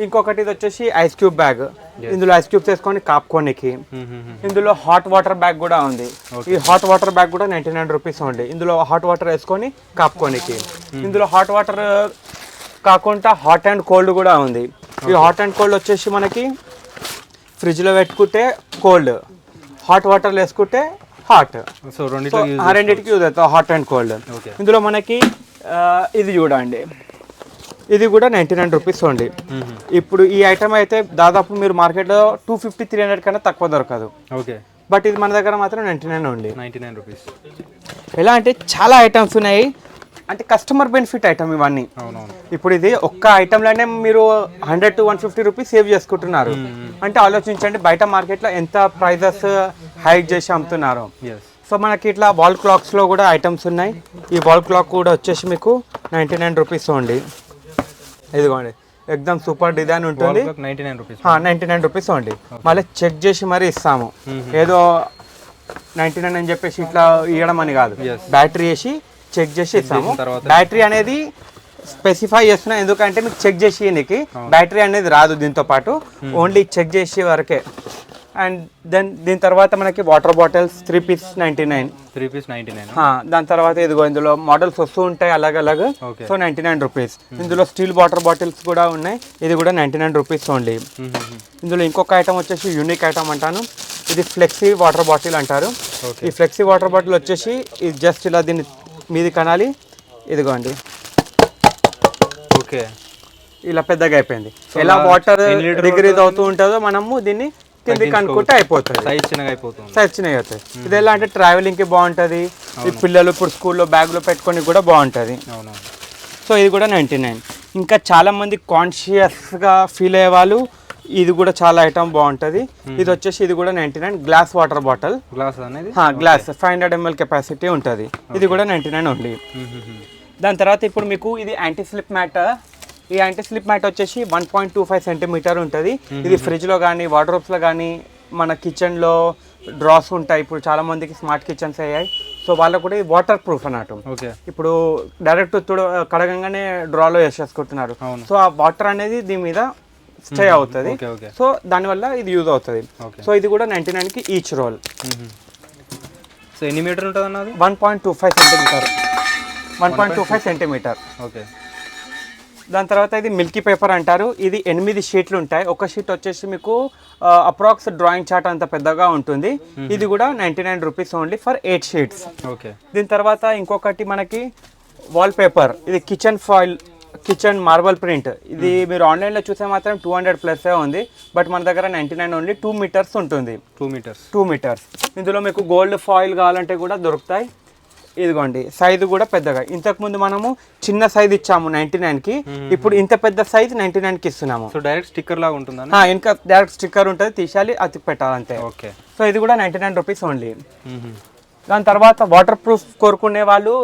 ఇంకొకటి ఇది వచ్చేసి ఐస్ క్యూబ్ బ్యాగ్. ఇందులో ఐస్ క్యూబ్స్ వేసుకొని కాపుకోనికి. ఇందులో హాట్ వాటర్ బ్యాగ్ కూడా ఉంది. ఈ హాట్ వాటర్ బ్యాగ్ కూడా 99 రూపీస్ ఉంది. ఇందులో హాట్ వాటర్ వేసుకొని కాపుకోనికి. ఇందులో హాట్ వాటర్ కాకుండా హాట్ అండ్ కోల్డ్ కూడా ఉంది. ఈ హాట్ అండ్ కోల్డ్ వచ్చేసి మనకి ఫ్రిడ్జ్లో పెట్టుకుంటే కోల్డ్, హాట్ వాటర్లో వేసుకుంటే హాట్. సో రెండింటికి యూజ్ అవుతుంది హాట్ అండ్ కోల్డ్. ఇందులో మనకి ఇది చూడండి, ఇది కూడా 99 రూపీస్ ఓన్లీ. ఇప్పుడు ఈ ఐటమ్ అయితే దాదాపు మీరు మార్కెట్లో 250-300 కన్నా తక్కువ దొరకదు. బట్ ఇది మన దగ్గర మాత్రం 99 ఓన్లీ. 99 రూపీస్. ఎలా అంటే చాలా ఐటమ్స్ ఉన్నాయి, అంటే కస్టమర్ బెనిఫిట్ ఐటమ్ ఇవన్నీ. ఇప్పుడు ఇది ఒక్క ఐటమ్లోనే మీరు 100-150 రూపీస్ సేవ్ చేసుకుంటున్నారు అంటే ఆలోచించండి బయట మార్కెట్లో ఎంత ప్రైజెస్ హైక్ చేసి అమ్ముతున్నారు. సో మనకి ఇట్లా వాల్ క్లాక్స్లో కూడా ఐటమ్స్ ఉన్నాయి. ఈ వాల్ క్లాక్ కూడా వచ్చేసి మీకు 99 రూపీస్ ఓన్లీ. ఇదిగోండి ఎక్దమ్ సూపర్ డిజైన్ ఉంటుంది. 99 రూపీస్ ఓన్లీ. మళ్ళీ చెక్ చేసి మరీ ఇస్తాము, ఏదో 99 అని చెప్పేసి ఇట్లా ఇవ్వడం అని కాదు. బ్యాటరీ వేసి చెక్ చేసి ఇస్తాము. బ్యాటరీ అనేది స్పెసిఫై చేస్తున్నా ఎందుకంటే మీకు చెక్ చేసి నీకు బ్యాటరీ అనేది రాదు దీంతో పాటు, ఓన్లీ చెక్ చేసే వరకే. అండ్ దెన్ దీని తర్వాత మనకి వాటర్ బాటిల్స్ 3 పీస్ 99. దాని తర్వాత ఇదిగో ఇందులో మోడల్స్ వస్తూ ఉంటాయి అలాగ. So 99 rupees. ఇందులో స్టీల్ వాటర్ బాటిల్స్ కూడా ఉన్నాయి. ఇది కూడా 99 రూపీస్ ఓన్లీ. ఇందులో ఇంకొక ఐటమ్ వచ్చేసి యూనిక్ ఐటమ్ అంటాను. ఇది ఫ్లెక్సీ వాటర్ బాటిల్ అంటారు. ఈ ఫ్లెక్సీ వాటర్ బాటిల్ వచ్చేసి ఇది జస్ట్ ఇలా దీన్ని మీది కనాలి, ఇదిగోండి ఓకే ఇలా పెద్దగా అయిపోయింది. ఎలా వాటర్ డిగ్రీస్ అవుతూ ఉంటుందో మనము దీన్ని కింది కనుక్కుంటే అయిపోతుంది, సైజ్ చిన్నగా అయిపోతుంది. సైజ్ చిన్నగా అవుతుంది. ఇది ఎలా అంటే ట్రావెలింగ్కి బాగుంటుంది, ఈ పిల్లలు ఇప్పుడు స్కూల్లో బ్యాగ్లో పెట్టుకొని కూడా బాగుంటుంది. సో ఇది కూడా 99. ఇంకా చాలామంది కాన్షియస్గా ఫీల్ అయ్యే వాళ్ళు ఇది కూడా చాలా ఐటమ్ బాగుంటుంది. ఇది వచ్చేసి ఇది కూడా 99 గ్లాస్ వాటర్ బాటిల్, గ్లాస్ అనేది గ్లాస్ 500 ml కెపాసిటీ ఉంటుంది. ఇది కూడా 99 ఓన్లీ. దాని తర్వాత ఇప్పుడు మీకు ఇది యాంటీ స్లిప్ మ్యాట్. ఈ యాంటీ స్లిప్ మ్యాట్ వచ్చేసి 1.25 సెంటీమీటర్ ఉంటుంది. ఇది ఫ్రిడ్జ్లో కానీ వార్డ్రోబ్స్లో కానీ మన కిచెన్లో డ్రాస్ ఉంటాయి. ఇప్పుడు చాలా మందికి స్మార్ట్ కిచెన్స్ అయ్యాయి, సో వాళ్ళకు కూడా ఇది వాటర్ ప్రూఫ్ అన్నట్టు. ఇప్పుడు డైరెక్ట్ కడగంగానే డ్రాలో వేసేసుకుంటున్నారు, సో ఆ వాటర్ అనేది దీని మీద స్టే అవుతుంది. సో దానివల్ల ఇది యూజ్ అవుతుంది. సో ఇది కూడా 99కి ఈచ్ రోల్. సో ఎన్ని మీటర్ ఉంటుంది అన్నది? 1.25 సెంటీమీటర్. 1.25 సెంటీమీటర్. ఓకే. దాని తర్వాత ఇది మిల్కీ పేపర్ అంటారు. ఇది 8 షీట్లు ఉంటాయి. ఒక షీట్ వచ్చేసి మీకు అప్రాక్స్ డ్రాయింగ్ చార్ట్ అంత పెద్దగా ఉంటుంది. ఇది కూడా 99 rupees only for 8 sheets. Okay. దీని తర్వాత ఇంకొకటి మనకి వాల్ పేపర్. ఇది kitchen foil, kitchen marble print. ఇది మీరు ఆన్లైన్లో చూసే మాత్రం 200+ ఉంది, బట్ మన దగ్గర 99 ఓన్లీ 2 మీటర్స్ ఉంటుంది. 2 మీటర్స్. ఇందులో మీకు గోల్డ్ ఫాయిల్ కావాలంటే కూడా దొరుకుతాయి. ఇదిగోండి సైజు కూడా పెద్దగా. ఇంతకుముందు మనము చిన్న సైజ్ ఇచ్చాము 99కి, ఇప్పుడు ఇంత పెద్ద సైజ్ 99కి ఇస్తున్నాము. సో డైరెక్ట్ స్టిక్కర్ లాగా ఉంటుంది, ఇంకా డైరెక్ట్ స్టిక్కర్ ఉంటుంది, తీసాలి అతికి పెట్టాలంతే. ఓకే. సో ఇది కూడా 99 రూపీస్ ఓన్లీ. దాని తర్వాత వాటర్ ప్రూఫ్ కోరుకునే వాళ్ళు,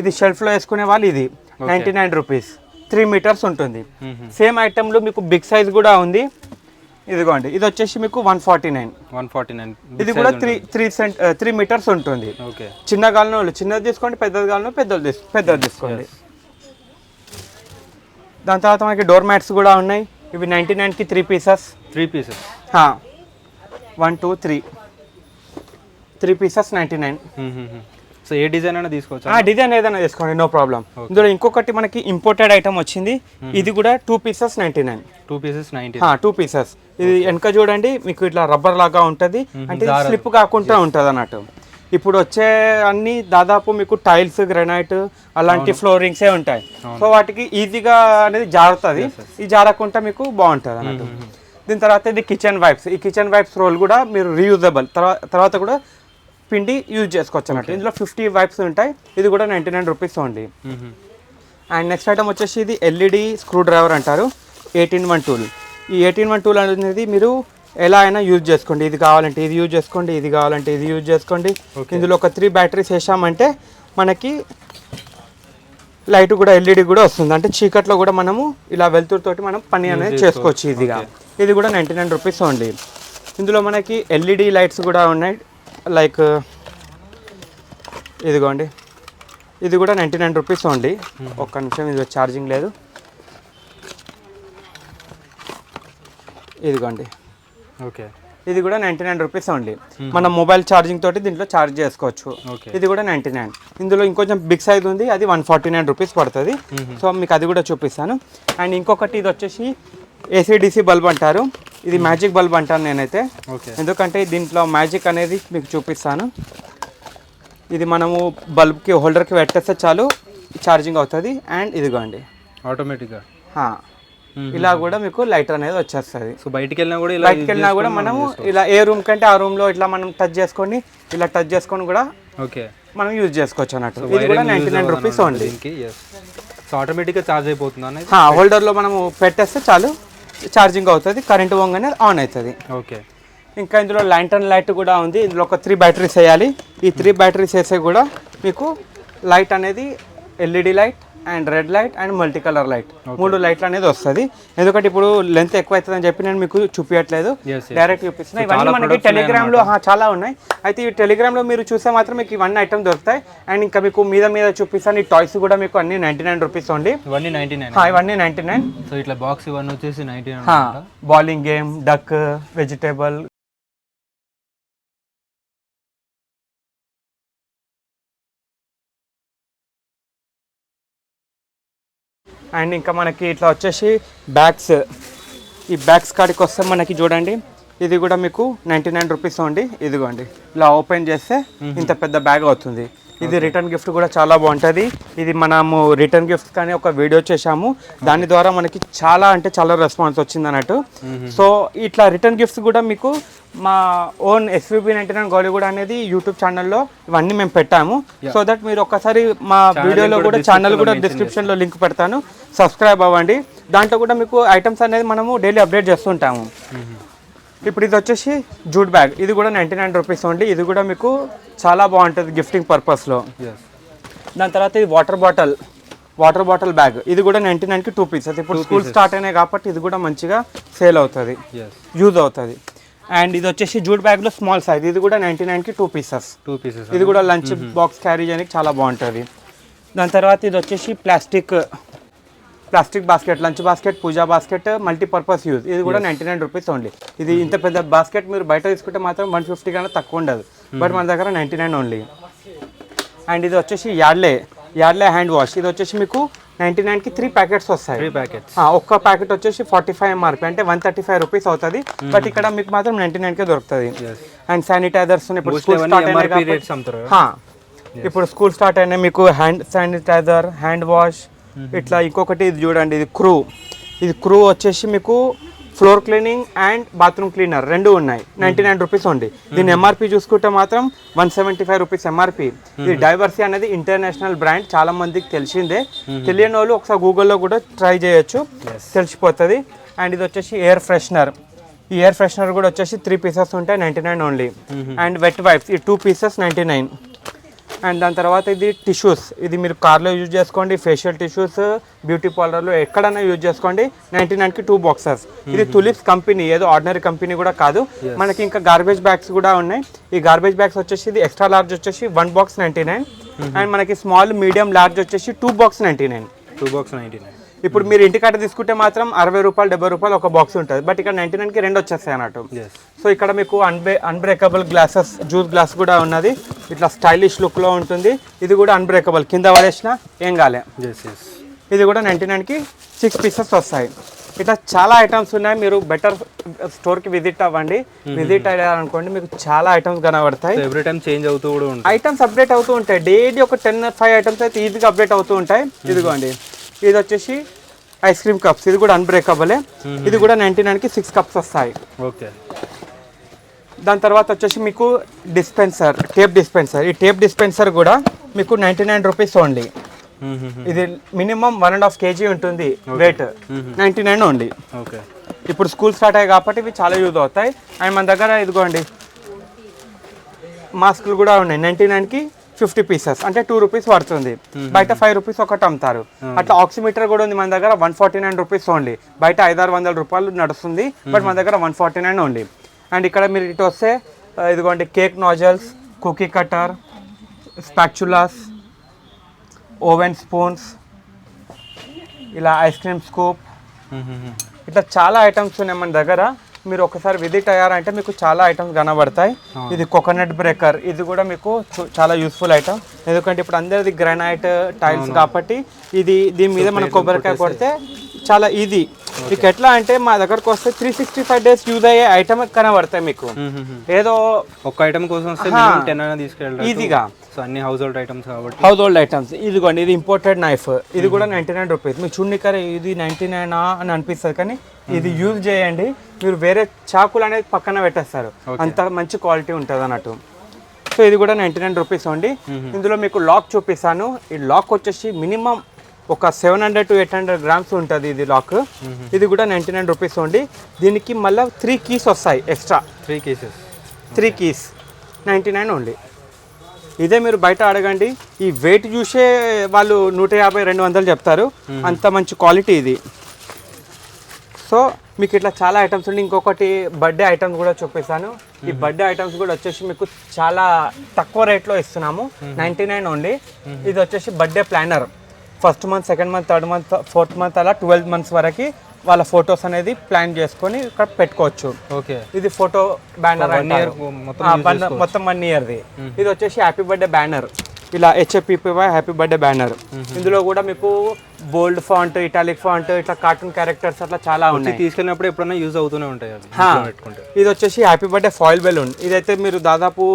ఇది షెల్ఫ్లో వేసుకునే వాళ్ళు, ఇది 99 రూపీస్ 3 మీటర్స్ ఉంటుంది. సేమ్ ఐటెంలో మీకు బిగ్ సైజ్ కూడా ఉంది. ఇదిగోండి ఇది వచ్చేసి మీకు 149. ఇది కూడా 3 మీటర్స్ ఉంటుంది. చిన్న గాలను చిన్నది తీసుకోండి, పెద్దది గాలను పెద్దది తీసుకోండి. దాని తర్వాత మనకి డోర్ మ్యాట్స్ కూడా ఉన్నాయి. ఇవి 99కి 3 పీసెస్. 1 2 3 పీసెస్ 99. సో ఏ డిజైన్ అయినా తీసుకోవచ్చు, డిజైన్ ఏదైనా తీసుకోండి, నో ప్రాబ్లం. ఇందులో ఇంకొకటి మనకి ఇంపోర్టెడ్ ఐటమ్ వచ్చింది. ఇది కూడా 2 పీసెస్ 99. 2 పీసెస్. ఇది వెనక చూడండి మీకు ఇట్లా రబ్బర్ లాగా ఉంటుంది, అంటే స్లిప్ కాకుండా ఉంటుంది అన్నట్టు. ఇప్పుడు వచ్చే అన్ని దాదాపు మీకు టైల్స్, గ్రానైట్ అలాంటి ఫ్లోరింగ్సే ఉంటాయి. సో వాటికి ఈజీగా అనేది జారుతుంది, ఇది జారకుండా మీకు బాగుంటుంది అన్నట్టు. దీని తర్వాత ఇది కిచెన్ వైప్స్. ఈ కిచెన్ వైప్స్ రోల్ కూడా మీరు రీయూజబుల్ తర్వాత కూడా పిండి యూజ్ చేసుకోవచ్చు అన్నట్టు. ఇందులో 50 వైప్స్ ఉంటాయి. ఇది కూడా 99 rupees only. And next item వచ్చేసి ఇది LED స్క్రూ డ్రైవర్ అంటారు. 18-1 టూల్. ఈ 18-1 టూల్ అనేది మీరు ఎలా అయినా యూజ్ చేసుకోండి. ఇది కావాలంటే ఇది యూజ్ చేసుకోండి, ఇది కావాలంటే ఇది యూజ్ చేసుకోండి. ఇందులో ఒక 3 బ్యాటరీస్ వేసామంటే మనకి లైట్ కూడా LED కూడా వస్తుంది, అంటే చీకట్లో కూడా మనము ఇలా వెలుతురుతోటి మనం పని అనేది చేసుకోవచ్చు ఈజీగా. ఇది కూడా 99 రూపీస్ ఓన్లీ. ఇందులో మనకి LED లైట్స్ కూడా ఉన్నాయి, లైక్ ఇదిగోండి ఇది కూడా 99 రూపీస్ ఓన్లీ. ఒక్క నిమిషం, ఇది ఛార్జింగ్ లేదు. ఇదిగోండి ఓకే. ఇది కూడా 99 రూపీస్ ఓన్లీ. మనం మొబైల్ ఛార్జింగ్ తోటి దీంట్లో ఛార్జ్ చేసుకోవచ్చు. ఇది కూడా 99. ఇందులో ఇంకొంచెం బిగ్ సైజ్ ఉంది, అది 149 రూపీస్ పడుతుంది. సో మీకు అది కూడా చూపిస్తాను. అండ్ ఇంకొకటి ఇది వచ్చేసి ACDC బల్బ్ అంటారు. ఇది మ్యాజిక్ బల్బ్ అంటాను నేనైతే, ఎందుకంటే దీంట్లో మ్యాజిక్ అనేది మీకు చూపిస్తాను. ఇది మనము బల్బ్కి హోల్డర్కి పెట్టేస్తే చాలు ఛార్జింగ్ అవుతుంది. అండ్ ఇదిగోండి ఆటోమేటిక్గా ఇలా కూడా మీకు లైట్ అనేది వచ్చేస్తుంది. సో బయటికి వెళ్ళినా కూడా మనము ఇలా ఏ రూమ్ కంటే ఆ రూమ్లో ఇట్లా మనం టచ్ చేసుకొని ఇలా టచ్ చేసుకొని కూడా మనం యూజ్ చేసుకోవచ్చు అన్నట్టు. ఇది కూడా 99 రూపీస్ ఓన్లీ. సో ఆటోమేటిక్గా ఛార్జ్ అయిపోతుంది, హోల్డర్లో మనము పెట్టేస్తే చాలు ఛార్జింగ్ అవుతుంది, కరెంట్ పోగానే ఆన్ అవుతుంది. ఓకే. ఇంకా ఇందులో ల్యాంటర్న్ లైట్ కూడా ఉంది. ఇందులో ఒక 3 బ్యాటరీస్ వేయాలి. ఈ 3 బ్యాటరీస్ వేసే కూడా మీకు లైట్ అనేది LED light and red light and multi colour light 3 లైట్లు అనేది వస్తుంది. ఎందుకంటే ఇప్పుడు లెంత్ ఎక్కువ అవుతుందని చెప్పి నేను మీకు చూపించట్లేదు, డైరెక్ట్ చూపిస్తున్నాను. ఇవన్నీ మనకి టెలిగ్రామ్లో చాలా ఉన్నాయి. అయితే ఈ టెలిగ్రామ్లో మీరు చూస్తే మాత్రం మీకు ఇవన్నీ ఐటమ్ దొరుకుతాయి. అండ్ ఇంకా మీకు మీద చూపిస్తాను. ఈ టాయ్స్ కూడా మీకు అన్ని 99 రూపీస్ ఓన్లీ. ఇవన్నీ 99. సో ఇట్లా బాక్స్ ఇవన్నీ వచ్చేసి 99. Bowling game, duck, vegetable, and ఇంకా మనకి ఇట్లా వచ్చేసి బ్యాగ్స్. ఈ బ్యాగ్స్ కాడికి వస్తే మనకి చూడండి ఇది కూడా మీకు 99 రూపీస్ ఓన్లీ. ఇదిగోండి ఇలా ఓపెన్ చేస్తే ఇంత పెద్ద బ్యాగ్ అవుతుంది. ఇది రిటర్న్ గిఫ్ట్ కూడా చాలా బాగుంటుంది. ఇది మనము రిటర్న్ గిఫ్ట్ కానీ ఒక వీడియో చేశాము, దాని ద్వారా మనకి చాలా అంటే చాలా రెస్పాన్స్ వచ్చింది అన్నట్టు. సో ఇట్లా రిటర్న్ గిఫ్ట్స్ కూడా మీకు మా ఓన్ SVB99 గౌలిగూడ అనేది యూట్యూబ్ ఛానల్లో ఇవన్నీ మేము పెట్టాము. సో దట్ మీరు ఒక్కసారి మా వీడియోలో కూడా ఛానల్ కూడా డిస్క్రిప్షన్లో లింక్ పెడతాను, సబ్స్క్రైబ్ అవ్వండి. దాంట్లో కూడా మీకు ఐటమ్స్ అనేది మనము డైలీ అప్డేట్ చేస్తుంటాము. ఇప్పుడు ఇది వచ్చేసి జూట్ బ్యాగ్, ఇది కూడా 99 రూపీస్ ఓన్లీ. ఇది కూడా మీకు చాలా బాగుంటుంది గిఫ్టింగ్ పర్పస్లో. దాని తర్వాత ఇది వాటర్ బాటిల్ బ్యాగ్, ఇది కూడా 99కి 2 పీసెస్. ఇప్పుడు స్కూల్ స్టార్ట్ అయినాయి కాబట్టి ఇది కూడా మంచిగా సేల్ అవుతుంది, యూజ్ అవుతుంది. అండ్ ఇది వచ్చేసి జూట్ బ్యాగ్లో స్మాల్ సైజ్, ఇది కూడా 99కి 2 పీసెస్. ఇది కూడా లంచ్ బాక్స్ క్యారీ చేయడానికి చాలా బాగుంటుంది. దాని తర్వాత ఇది వచ్చేసి plastic basket, lunch basket, puja basket, multipurpose use. ఇది కూడా 99 రూపీస్ ఓన్లీ. ఇది ఇంత పెద్ద బాస్కెట్ మీరు బయట తీసుకుంటే మాత్రం 150 కన్నా తక్కువ ఉండదు, బట్ మన దగ్గర 99 ఓన్లీ. అండ్ ఇది వచ్చేసి యార్డ్లే హ్యాండ్ వాష్, ఇది వచ్చేసి మీకు 99కి 3 ప్యాకెట్స్ వస్తాయి. ఒక్క ప్యాకెట్ వచ్చేసి 45 MRP అంటే 135 రూపీస్ అవుతుంది, బట్ ఇక్కడ మీకు మాత్రం 99కే దొరుకుతుంది. అండ్ శానిటైజర్స్ ఇప్పుడు స్కూల్ స్టార్ట్ అయినా మీకు హ్యాండ్ శానిటైజర్, హ్యాండ్ వాష్, ఇట్లా. ఇంకొకటి ఇది చూడండి, ఇది క్రూ వచ్చేసి మీకు floor cleaning and bathroom cleaner రెండు ఉన్నాయి, 99 రూపీస్ ఉంది. దీని MRP చూసుకుంటే మాత్రం 175 రూపీస్ MRP. ఇది డైవర్సీ అనేది ఇంటర్నేషనల్ బ్రాండ్, చాలా మందికి తెలిసిందే. తెలియని వాళ్ళు ఒకసారి గూగుల్లో కూడా ట్రై చేయొచ్చు, తెలిసిపోతుంది. అండ్ ఇది వచ్చేసి ఎయిర్ ఫ్రెషనర్, ఈ ఎయిర్ ఫ్రెషనర్ కూడా వచ్చేసి 3 పీసెస్ ఉంటాయి, 99 ఓన్లీ. అండ్ వెట్ వైప్స్, ఈ 2 పీసెస్ 99. అండ్ దాని తర్వాత ఇది టిష్యూస్, ఇది మీరు కార్లో యూజ్ చేసుకోండి, ఫేషియల్ టిష్యూస్ బ్యూటీ పార్లర్లో ఎక్కడైనా యూజ్ చేసుకోండి. 99కి 2 బాక్సెస్. ఇది తులిప్స్ కంపెనీ, ఏదో ఆర్డినరీ కంపెనీ కూడా కాదు. మనకి ఇంకా గార్బేజ్ బ్యాగ్స్ కూడా ఉన్నాయి. ఈ గార్బేజ్ బ్యాగ్స్ వచ్చేసి ఇది ఎక్స్ట్రా లార్జ్ వచ్చేసి 1 బాక్స్ 99. అండ్ మనకి స్మాల్, మీడియం, లార్జ్ వచ్చేసి 2 బాక్స్ 99. ఇప్పుడు మీరు ఇంటికాడ తీసుకుంటే మాత్రం 60 రూపాయలు 70 రూపాయలు ఒక బాక్స్ ఉంటుంది, బట్ ఇక్కడ 99కి 2 వచ్చేస్తాయి అన్నట్టు. సో ఇక్కడ మీకు అన్బ్రేకబుల్ గ్లాసెస్, జ్యూస్ గ్లాస్ కూడా ఉన్నది, ఇట్లా స్టైలిష్ లుక్లో ఉంటుంది. ఇది కూడా అన్బ్రేకబుల్, కింద పడేసినా ఏం కాలే. ఇది కూడా 99కి 6 పీసెస్ వస్తాయి. ఇట్లా చాలా ఐటమ్స్ ఉన్నాయి. మీరు బెటర్ స్టోర్కి విజిట్ అవ్వండి. విజిట్ అయ్యారనుకోండి మీకు చాలా ఐటమ్స్ కనబడతాయి. ఎవ్రీ టైం చేంజ్ అవుతూ కూడా ఉంటాయి, ఐటమ్స్ అప్డేట్ అవుతూ ఉంటాయి. డైలీ ఒక 10-5 ఐటమ్స్ అయితే ఈజీగా అప్డేట్ అవుతూ ఉంటాయి. ఇదిగోండి, ఇది వచ్చేసి ఐస్ క్రీమ్ కప్స్, ఇది కూడా అన్బ్రేకబులే. ఇది కూడా 99కి 6 కప్స్ వస్తాయి. ఓకే. దాని తర్వాత వచ్చేసి మీకు డిస్పెన్సర్, టేప్ డిస్పెన్సర్. ఈ టేప్ డిస్పెన్సర్ కూడా మీకు 99 రూపీస్ ఓన్లీ. ఇది మినిమం 1.5 kg ఉంటుంది వెయిట్, 99 ఓన్లీ. ఓకే. ఇప్పుడు స్కూల్ స్టార్ట్ అయ్యాయి కాబట్టి ఇవి చాలా యూజ్ అవుతాయి. అండ్ మన దగ్గర ఇదిగోండి మాస్కులు కూడా ఉన్నాయి, 99కి 50 పీసెస్ అంటే 2 రూపీస్ పడుతుంది. బయట 5 రూపీస్ ఒకటి అమ్ముతారు. అట్లా ఆక్సిమీటర్ కూడా ఉంది మన దగ్గర, 149 రూపీస్ ఓన్లీ. బయట 500-600 రూపాయలు నడుస్తుంది, బట్ మన దగ్గర 149 ఓన్లీ. అండ్ ఇక్కడ మీరు ఇటు వస్తే ఇదిగోండి cake nozzles, cookie cutter, spatulas, oven spoons, ఇలా ఐస్ క్రీమ్ స్కూప్, ఇట్లా చాలా ఐటమ్స్ ఉన్నాయి మన దగ్గర. మీరు ఒకసారి విజిట్ అయ్యారంటే మీకు చాలా ఐటమ్స్ కనబడతాయి. ఇది కోకోనట్ బ్రేకర్, ఇది కూడా మీకు చాలా యూస్ఫుల్ ఐటమ్, ఎందుకంటే ఇప్పుడు అందరిది గ్రానైట్ టైల్స్ కాబట్టి దీని మీద మనం కొబ్బరికాయ కొడితే చాలా ఈజీ. మీకు ఎట్లా అంటే మా దగ్గరకు వస్తే 365 డేస్ యూజ్ అయ్యే ఐటమ్ కనబడతాయి మీకు. ఏదో ఒక ఐటమ్ కోసం తీసుకెళ్ళి ఈజీగా. సో అన్ని హౌస్ హోల్డ్ ఐటమ్స్ కాబట్టి, హౌస్ హోల్డ్ ఐటమ్స్. ఇదిగోండి, ఇది ఇంపోర్టెడ్ నైఫ్, ఇది కూడా 99 రూపీస్. మీరు చూడనికరే ఇది 99 అని అనిపిస్తుంది, కానీ ఇది యూజ్ చేయండి. మీరు వేరే చాకులు అనేది పక్కన పెట్టేస్తారు, అంత మంచి క్వాలిటీ ఉంటుంది అన్నట్టు. సో ఇది కూడా 99 రూపీస్ అండి. ఇందులో మీకు లాక్ చూపిస్తాను. ఈ లాక్ వచ్చేసి మినిమం ఒక 700 to 800 గ్రామ్స్ ఉంటుంది ఇది లాక్. ఇది కూడా 99 రూపీస్ అండి. దీనికి మళ్ళీ 3 కీస్ వస్తాయి ఎక్స్ట్రా, 3 కీస్ 99 ఓన్లీ. ఇదే మీరు బయట అడగండి, ఈ వెయిట్ చూసే వాళ్ళు 150-200 చెప్తారు, అంత మంచి క్వాలిటీ ఇది. సో మీకు ఇట్లా చాలా ఐటమ్స్ ఉండి, ఇంకొకటి బర్త్డే ఐటమ్స్ కూడా చూపిస్తాను. ఈ బర్త్డే ఐటమ్స్ కూడా వచ్చేసి మీకు చాలా తక్కువ రేట్లో ఇస్తున్నాము, 99 ఓన్లీ. ఇది వచ్చేసి birthday planner, 1st month, 2nd month, 3rd month, 4th month అలా 12 months వరకు వాళ్ళ ఫొటోస్ అనేది ప్లాన్ చేసుకొని ఇక్కడ పెట్టుకోవచ్చు. ఓకే. ఇది ఫోటో బ్యానర్, మొత్తం 1 yearది. ఇది వచ్చేసి హ్యాపీ బర్త్డే బ్యానర్, ఇలా HAPPY హ్యాపీ బర్త్డే బ్యానర్. ఇందులో కూడా మీకు బోల్డ్ ఫాంట్, ఇటాలిక్ ఫాంట్, ఇట్లా కార్టూన్ క్యారెక్టర్స్ అట్లా చాలా ఉన్నాయి. తీసుకెళ్ళినప్పుడు ఎప్పుడైనా యూజ్ అవుతూనే ఉంటాయి అవి పెట్టుకుంటే. ఇది వచ్చేసి హ్యాపీ బర్త్డే ఫాయిల్ బెలూన్. ఇదైతే మీరు దాదాపు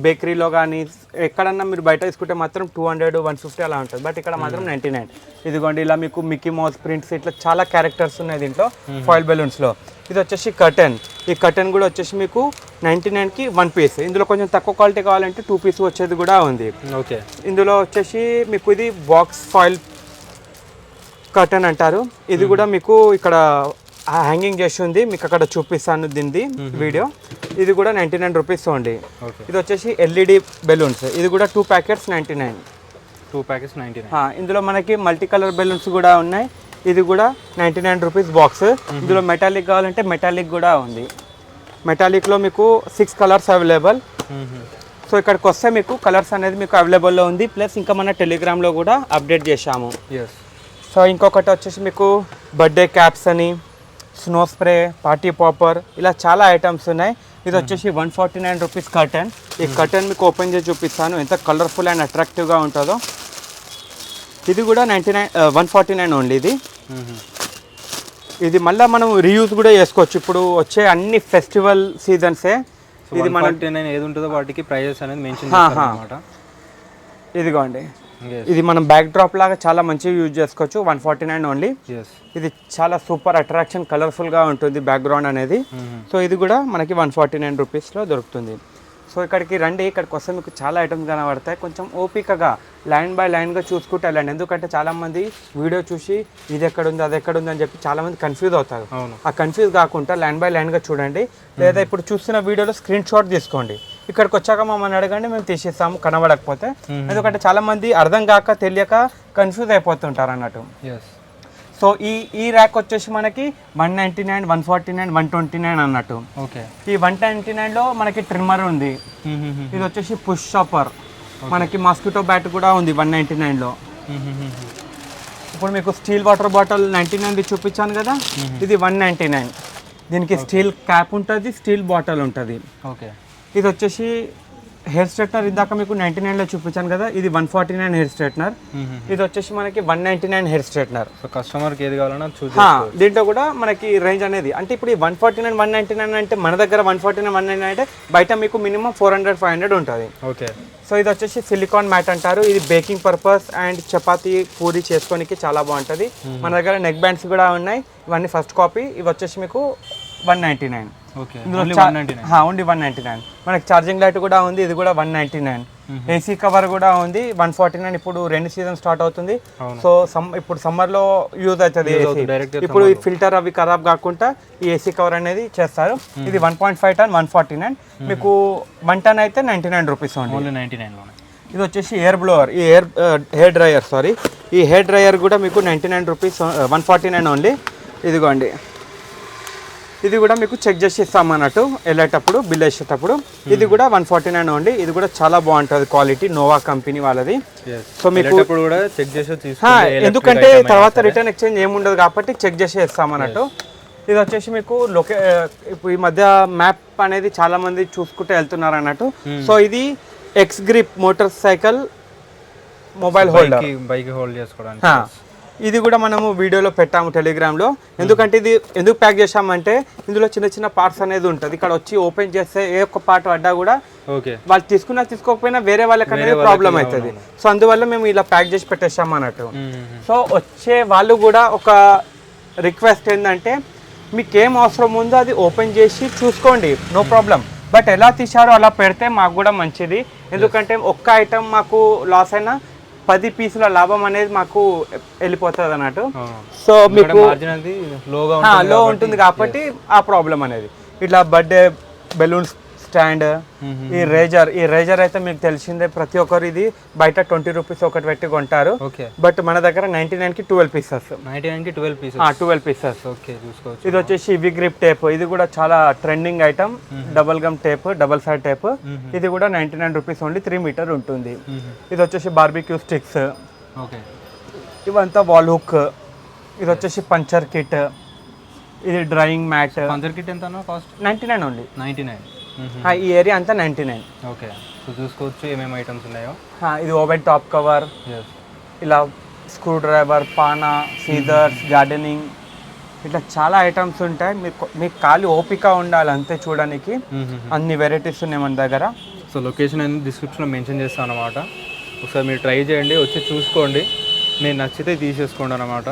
బేకరీలో కానీ ఎక్కడన్నా మీరు బయట తీసుకుంటే మాత్రం 200, 150 అలా ఉంటుంది, బట్ ఇక్కడ మాత్రం 99. ఇదిగోండి ఇలా మీకు మిక్కీ మౌస్ ప్రింట్స్ ఇట్లా చాలా క్యారెక్టర్స్ ఉన్నాయి దీంట్లో ఫాయిల్ బెలూన్స్లో. ఇది వచ్చేసి కర్టెన్. ఈ కర్టెన్ కూడా వచ్చేసి మీకు 99కి 1 పీస్. ఇందులో కొంచెం తక్కువ క్వాలిటీ కావాలంటే 2 పీస్ వచ్చేది కూడా ఉంది. ఓకే. ఇందులో వచ్చేసి మీకు ఇది బాక్స్ ఫాయిల్ కర్టెన్ అంటారు. ఇది కూడా మీకు ఇక్కడ హ్యాంగింగ్ చేసి ఉంది, మీకు అక్కడ చూపిస్తాను దీనిది వీడియో. ఇది కూడా 99 రూపీస్ ఉంది. ఇది వచ్చేసి LED బెలూన్స్. ఇది కూడా 2 ప్యాకెట్స్ 99. 2 ప్యాకెట్స్ 99. ఇందులో మనకి మల్టీ కలర్ బెలూన్స్ కూడా ఉన్నాయి. ఇది కూడా 99 రూపీస్ బాక్స్. ఇందులో మెటాలిక్ కావాలంటే మెటాలిక్ కూడా ఉంది. మెటాలిక్లో మీకు 6 కలర్స్ అవైలబుల్. సో ఇక్కడికి వస్తే మీకు కలర్స్ అనేది మీకు అవైలబుల్లో ఉంది. ప్లస్ ఇంకా మన టెలిగ్రామ్లో కూడా అప్డేట్ చేశాము. సో ఇంకొకటి వచ్చేసి మీకు బర్త్డే క్యాప్స్ అని, స్నో స్ప్రే, పార్టీ పాపర్, ఇలా చాలా ఐటమ్స్ ఉన్నాయి. ఇది వచ్చేసి 149 రూపీస్ కర్టెన్. ఈ కర్టెన్ మీకు ఓపెన్ చేసి చూపిస్తాను ఎంత కలర్ఫుల్ అండ్ అట్రాక్టివ్గా ఉంటుందో. ఇది కూడా 149 ఓన్లీ. ఇది మళ్ళీ మనం రీయూజ్ కూడా చేసుకోవచ్చు. ఇప్పుడు వచ్చే అన్ని ఫెస్టివల్ సీజన్సే. ఇది మనం ఏది ఉంటుందో వాటికి ప్రైజెస్ అనేది మెన్షన్ చేస్తారన్నమాట. ఇదిగోండి, ఇది మనం బ్యాక్ డ్రాప్ లాగా చాలా మంచిగా యూజ్ చేసుకోవచ్చు. 149 ఓన్లీ. ఇది చాలా సూపర్ అట్రాక్షన్, కలర్ఫుల్గా ఉంటుంది బ్యాక్గ్రౌండ్ అనేది. సో ఇది కూడా మనకి 149 రూపీస్లో దొరుకుతుంది. సో ఇక్కడికి రండి, ఇక్కడికి వస్తే మీకు చాలా ఐటమ్స్ కనబడతాయి. కొంచెం ఓపికగా లైన్ బై లైన్గా చూసుకుంటే వెళ్ళండి. ఎందుకంటే చాలామంది వీడియో చూసి ఇది ఎక్కడుంది అది ఎక్కడుంది అని చెప్పి చాలామంది కన్ఫ్యూజ్ అవుతారు. ఆ కన్ఫ్యూజ్ కాకుండా లైన్ బై లైన్గా చూడండి. లేదా ఇప్పుడు చూస్తున్న వీడియోలో స్క్రీన్ షాట్ తీసుకోండి. ఇక్కడికి వచ్చాక మమ్మల్ని అడగండి, మేము తీసేస్తాము కనబడకపోతే. ఎందుకంటే చాలామంది అర్థం కాక తెలియక కన్ఫ్యూజ్ అయిపోతుంటారు అన్నట్టు. సో ఈ ర్యాక్ వచ్చేసి మనకి 199, 149, 129 అన్నట్టు. ఓకే. ఈ 199లో మనకి ట్రిమ్మర్ ఉంది. ఇది వచ్చేసి పుష్ షాపర్. మనకి మాస్కిటో బ్యాట్ కూడా ఉంది 199లో. ఇప్పుడు మీకు స్టీల్ వాటర్ బాటిల్ 99 చూపించాను కదా, ఇది 199. దీనికి స్టీల్ క్యాప్ ఉంటుంది, స్టీల్ బాటిల్ ఉంటుంది. ఓకే. ఇది వచ్చేసి హెయిర్ స్ట్రైట్నర్. ఇందాక మీకు 99లో చూపించాను కదా, ఇది 149 హెయిర్ స్ట్రైట్నర్. ఇది వచ్చేసి మనకి 199 హెయిర్ స్ట్రైట్నర్. సో కస్టమర్కి ఏది కావాలన్నా దీంట్లో కూడా మనకి రేంజ్ అనేది అంటే ఇప్పుడు ఈ 149, 199 అంటే మన దగ్గర 149, 199 అంటే బయట మీకు మినిమం 400, 500 ఉంటుంది. ఓకే. సో ఇది వచ్చేసి సిలికాన్ మ్యాట్ అంటారు. ఇది baking purpose and chapati puri చేసుకోనికి చాలా బాగుంటుంది. మన దగ్గర నెక్ బ్యాండ్స్ కూడా ఉన్నాయి. ఇవన్నీ ఫస్ట్ కాపీ. ఇవి వచ్చేసి మీకు 199. ఓన్లీ 199. మనకి ఛార్జింగ్ లైట్ కూడా ఉంది, ఇది కూడా 199. ఏసీ కవర్ కూడా ఉంది 149. ఇప్పుడు రెండు సీజన్ స్టార్ట్ అవుతుంది. సో ఇప్పుడు సమ్మర్లో యూజ్ అవుతుంది. ఇప్పుడు ఈ ఫిల్టర్ అవి ఖరాబ్ కాకుండా ఈ ఏసీ కవర్ అనేది చేస్తారు. ఇది 1.5 టన్ 149. మీకు 1 టన్ అయితే 99 రూపీస్ ఉంది. 99. ఇది వచ్చేసి ఎయిర్ బ్లోవర్. ఈ హెయిర్ డ్రైయర్ ఈ హెయిర్ డ్రైయర్ కూడా మీకు 99 రూపీస్, 149 ఓన్లీ. ఇదిగోండి, ఇది కూడా మీకు చెక్ చేసి ఇస్తామన్నట్టు వెళ్ళేటప్పుడు, బిల్ వేసేటప్పుడు. ఇది కూడా 149 ఓన్లీ. ఇది కూడా చాలా బాగుంటుంది క్వాలిటీ, నోవా కంపెనీ వాళ్ళది. సో మీకు కూడా చెక్ చేసి ఎందుకంటే తర్వాత రిటర్న్ ఎక్స్చేంజ్ ఏముండదు కాబట్టి చెక్ చేసి ఇస్తామన్నట్టు. ఇది వచ్చేసి మీకు ఇప్పుడు ఈ మధ్య మ్యాప్ అనేది చాలా మంది చూసుకుంటూ వెళ్తున్నారు అన్నట్టు. సో ఇది X grip motor cycle mobile holder, bike hold చేసుకోవడానికి. ఇది కూడా మనము వీడియోలో పెట్టాము టెలిగ్రామ్లో. ఎందుకంటే ఇది ఎందుకు ప్యాక్ చేసామంటే ఇందులో చిన్న చిన్న పార్ట్స్ అనేది ఉంటుంది. ఇక్కడ వచ్చి ఓపెన్ చేస్తే ఏ ఒక్క పార్ట్ పడ్డా కూడా వాళ్ళు తీసుకోకపోయినా వేరే వాళ్ళకి అనేది ప్రాబ్లం అవుతుంది. సో అందువల్ల మేము ఇలా ప్యాక్ చేసి పెట్టేసాము అన్నట్టు. సో వచ్చే వాళ్ళు కూడా ఒక రిక్వెస్ట్ ఏంటంటే మీకు ఏం అవసరం ఉందో అది ఓపెన్ చేసి చూసుకోండి, నో ప్రాబ్లం. బట్ ఎలా తీశారో అలా పెడితే మాకు కూడా మంచిది. ఎందుకంటే ఒక్క ఐటమ్ మాకు లాస్ అయినా 10 పీసుల లాభం అనేది మాకు వెళ్ళిపోతుంది అన్నట్టు. సో మీకు లో ఉంటుంది కాబట్టి ఆ ప్రాబ్లం అనేది. ఇట్లా బర్త్డే బెలూన్స్ స్టాండ్, ఈ రేజర్ అయితే మీకు తెలిసిందే, ప్రతి ఒక్కరు ఇది బయట 20 రూపీస్ ఒకటి పెట్టి కొంటారు. బట్ మన దగ్గర 99కి 12 పీసెస్. 12 పీసెస్. ఇది వచ్చేసి ఇవి గ్రిప్ టేప్. ఇది కూడా చాలా trending item. Double gum tape, double side tape. ఇది కూడా 99 రూపీస్ ఓన్లీ, 3 మీటర్ ఉంటుంది. ఇది వచ్చేసి బార్బిక్యూ స్టిక్స్. ఇవంతా వాల్ హుక్. ఇది వచ్చేసి పంచర్ కిట్. ఇది డ్రాయింగ్ మ్యాట్. పంచర్ కిట్ ఎంత కాస్ట్? 99 ఓన్లీ. 99. ఈ ఏరియా అంతా 99. ఓకే. సో చూసుకోవచ్చు ఏమేమి ఐటమ్స్ ఉన్నాయో. ఇది ఓవెన్ టాప్ కవర్, ఎస్. ఇలా స్క్రూ డ్రైవర్, పానా, సీజర్స్, గార్డెనింగ్, ఇట్లా చాలా ఐటమ్స్ ఉంటాయి. మీకు ఖాళీ ఓపిక ఉండాలి అంతే చూడడానికి. అన్ని వెరైటీస్ ఉన్నాయి మన దగ్గర. సో లొకేషన్ అనేది డిస్క్రిప్షన్లో మెన్షన్ చేస్తాను అనమాట. ఒకసారి మీరు ట్రై చేయండి, వచ్చి చూసుకోండి, మీరు నచ్చితే తీసేసుకోండి అనమాట.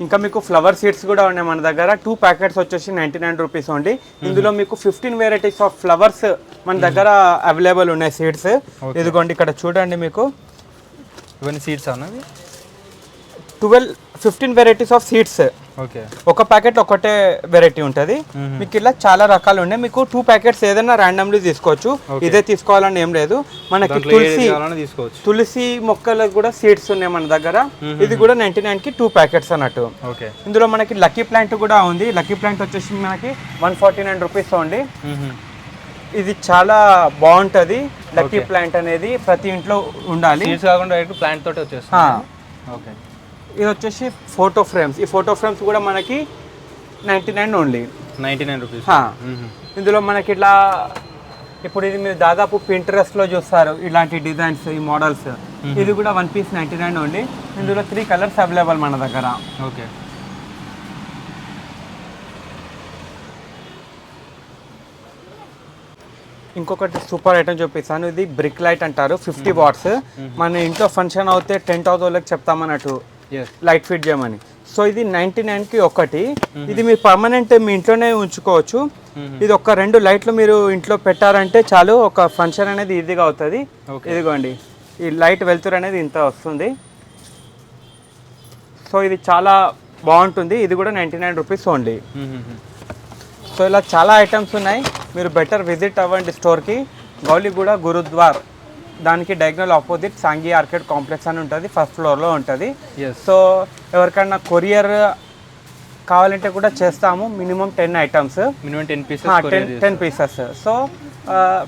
ఇంకా మీకు ఫ్లవర్ సీడ్స్ కూడా ఉన్నాయి మన దగ్గర. 2 ప్యాకెట్స్ వచ్చేసి 99 రూపీస్ ఉంది. ఇందులో మీకు 15 వెరైటీస్ ఆఫ్ ఫ్లవర్స్ మన దగ్గర అవైలబుల్ ఉన్నాయి సీడ్స్. ఇదిగోండి ఇక్కడ చూడండి, మీకు ఇవన్నీ సీడ్స్ అన్నది 15 వెరైటీస్ ఆఫ్ సీడ్స్. ఓకే, ఒక ప్యాకెట్ ఒకటే వెరైటీ ఉంటుంది. మీకు ఇలా చాలా రకాలు ఉన్నాయి. మీకు 2 ప్యాకెట్స్ ఏదైనా ర్యాండమ్లీ తీసుకోవచ్చు, ఇదే తీసుకోవాలని ఏం లేదు. మనకి తులసి మొక్కలకు కూడా సీడ్స్ ఉన్నాయి మన దగ్గర. ఇది కూడా 99కి 2 ప్యాకెట్స్ అన్నట్టు. ఓకే, ఇందులో మనకి లక్కీ ప్లాంట్ కూడా ఉంది. లక్కీ ప్లాంట్ వచ్చేసి మనకి 149 రూపీస్ ఉంది. ఇది చాలా బాగుంటుంది. లక్కీ ప్లాంట్ అనేది ప్రతి ఇంట్లో ఉండాలి. సీడ్స్ కాకుండా డైరెక్ట్ ప్లాంట్ తోటి వచ్చేస్తుంది. ఓకే, ఇది వచ్చేసి ఫోటో ఫ్రేమ్స్. ఈ ఫోటో ఫ్రేమ్స్ కూడా మనకి 99 ఓన్లీ, 99 రూపీస్. ఇందులో మనకి ఇట్లా ఇప్పుడు ఇది మీరు దాదాపు Pinterestలో చూస్తారు ఇలాంటి డిజైన్స్, ఈ మోడల్స్. ఇది కూడా 1 పీస్ 99 ఓన్లీ. ఇందులో 3 కలర్స్ అవైలబుల్ మన దగ్గర. ఓకే, ఇంకొకటి సూపర్ ఐటమ్ చూపిస్తాను. ఇది బ్రిక్ లైట్ అంటారు, 50 వాట్స్. మన ఇంట్లో ఫంక్షన్ అవుతే 10,000 వాళ్ళకి చెప్తామన్నట్టు లైట్ ఫిట్ చేయమని. సో ఇది 99కి ఒకటి. ఇది మీరు పర్మనెంట్ మీ ఇంట్లోనే ఉంచుకోవచ్చు. ఇది ఒక 2 లైట్లు మీరు ఇంట్లో పెట్టారంటే చాలు, ఒక ఫంక్షన్ అనేది ఈజీగా అవుతుంది. ఇదిగోండి, ఈ లైట్ వెలుతురు అనేది ఇంత వస్తుంది. సో ఇది చాలా బాగుంటుంది. ఇది కూడా 99 రూపీస్ ఓన్లీ. సో ఇలా చాలా ఐటమ్స్ ఉన్నాయి. మీరు బెటర్ విజిట్ అవ్వండి స్టోర్కి. గౌలిగూడ గురుద్వార్ దానికి diagonal opposite Sanghi orchid complex అని ఉంటుంది, ఫస్ట్ ఫ్లోర్లో ఉంటుంది. సో ఎవరికైనా కొరియర్ కావాలంటే కూడా చేస్తాము. Minimum 10 items, minimum 10 pieces. So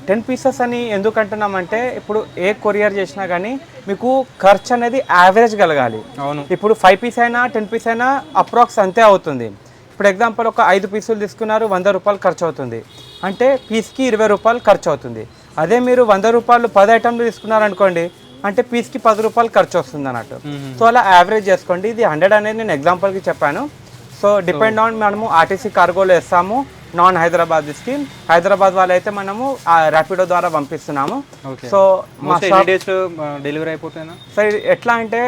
10 pieces అని ఎందుకు అంటున్నామంటే, ఇప్పుడు ఏ కొరియర్ చేసినా కానీ మీకు ఖర్చు అనేది యావరేజ్ కలగాలి. అవును, ఇప్పుడు 5 పీస్ అయినా 10 పీస్ అయినా అప్రాక్స్ అంతే అవుతుంది. ఇప్పుడు ఎగ్జాంపుల్ ఒక 5 పీసులు తీసుకున్నారు, 100 రూపాయలు ఖర్చు అవుతుంది. అంటే పీస్కి 20 రూపాయలు ఖర్చు అవుతుంది. అదే మీరు 100 రూపాయలు 10 ఐటమ్లు తీసుకున్నారనుకోండి, అంటే పీస్కి 10 రూపాయలు ఖర్చు వస్తుంది అన్నట్టు. సో అలా యావరేజ్ చేసుకోండి. ఇది 100 అనేది నేను ఎగ్జాంపుల్కి చెప్పాను. సో డిపెండ్ ఆన్ మనము ఆర్టీసీ కార్గోలో వేస్తాము. నాన్ హైదరాబాద్కి, హైదరాబాద్ వాళ్ళు అయితే మనము ర్యాపిడో ద్వారా పంపిస్తున్నాము. సో మా డెలివరీ అయిపోతాయినా. సో ఎట్లా అంటే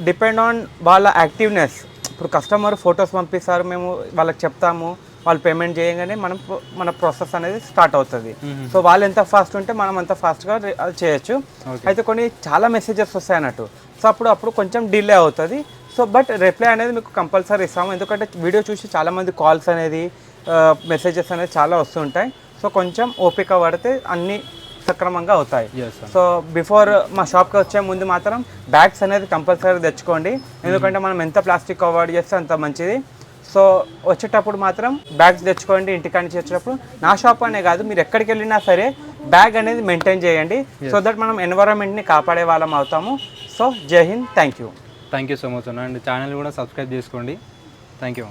డిపెండ్ ఆన్ వాళ్ళ యాక్టివ్నెస్. ఇప్పుడు కస్టమర్ ఫొటోస్ పంపిస్తారు, మేము వాళ్ళకి చెప్తాము, వాళ్ళు పేమెంట్ చేయగానే మన ప్రాసెస్ అనేది స్టార్ట్ అవుతుంది. సో వాళ్ళు ఎంత ఫాస్ట్ ఉంటే మనం అంత ఫాస్ట్గా చేయొచ్చు. అయితే కొన్ని చాలా మెసేజెస్ వస్తాయి అన్నట్టు. సో అప్పుడు కొంచెం డిలే అవుతుంది. సో బట్ రిప్లై అనేది మీకు కంపల్సరీ ఇస్తాము. ఎందుకంటే వీడియో చూసి చాలామంది కాల్స్ అనేది మెసేజెస్ అనేది చాలా వస్తుంటాయి. సో కొంచెం ఓపిక పడితే అన్నీ సక్రమంగా అవుతాయి. సో బిఫోర్ మా షాప్కి వచ్చే ముందు మాత్రం బ్యాగ్స్ అనేది కంపల్సరీ తెచ్చుకోండి. ఎందుకంటే మనం ఎంత ప్లాస్టిక్ అవాయిడ్ చేస్తే అంత మంచిది. సో వచ్చేటప్పుడు మాత్రం బ్యాగ్స్ తెచ్చుకోండి. ఇంటికాడ నుంచి వచ్చేటప్పుడు నా షాప్ అనే కాదు, మీరు ఎక్కడికి వెళ్ళినా సరే బ్యాగ్ అనేది మెయింటైన్ చేయండి. సో దట్ మనం ఎన్విరాన్మెంట్ని కాపాడే వాళ్ళం అవుతాము. సో జై Hind, thank you so much అన్న. అండ్ ఛానల్ కూడా సబ్స్క్రైబ్ చేసుకోండి. Thank you.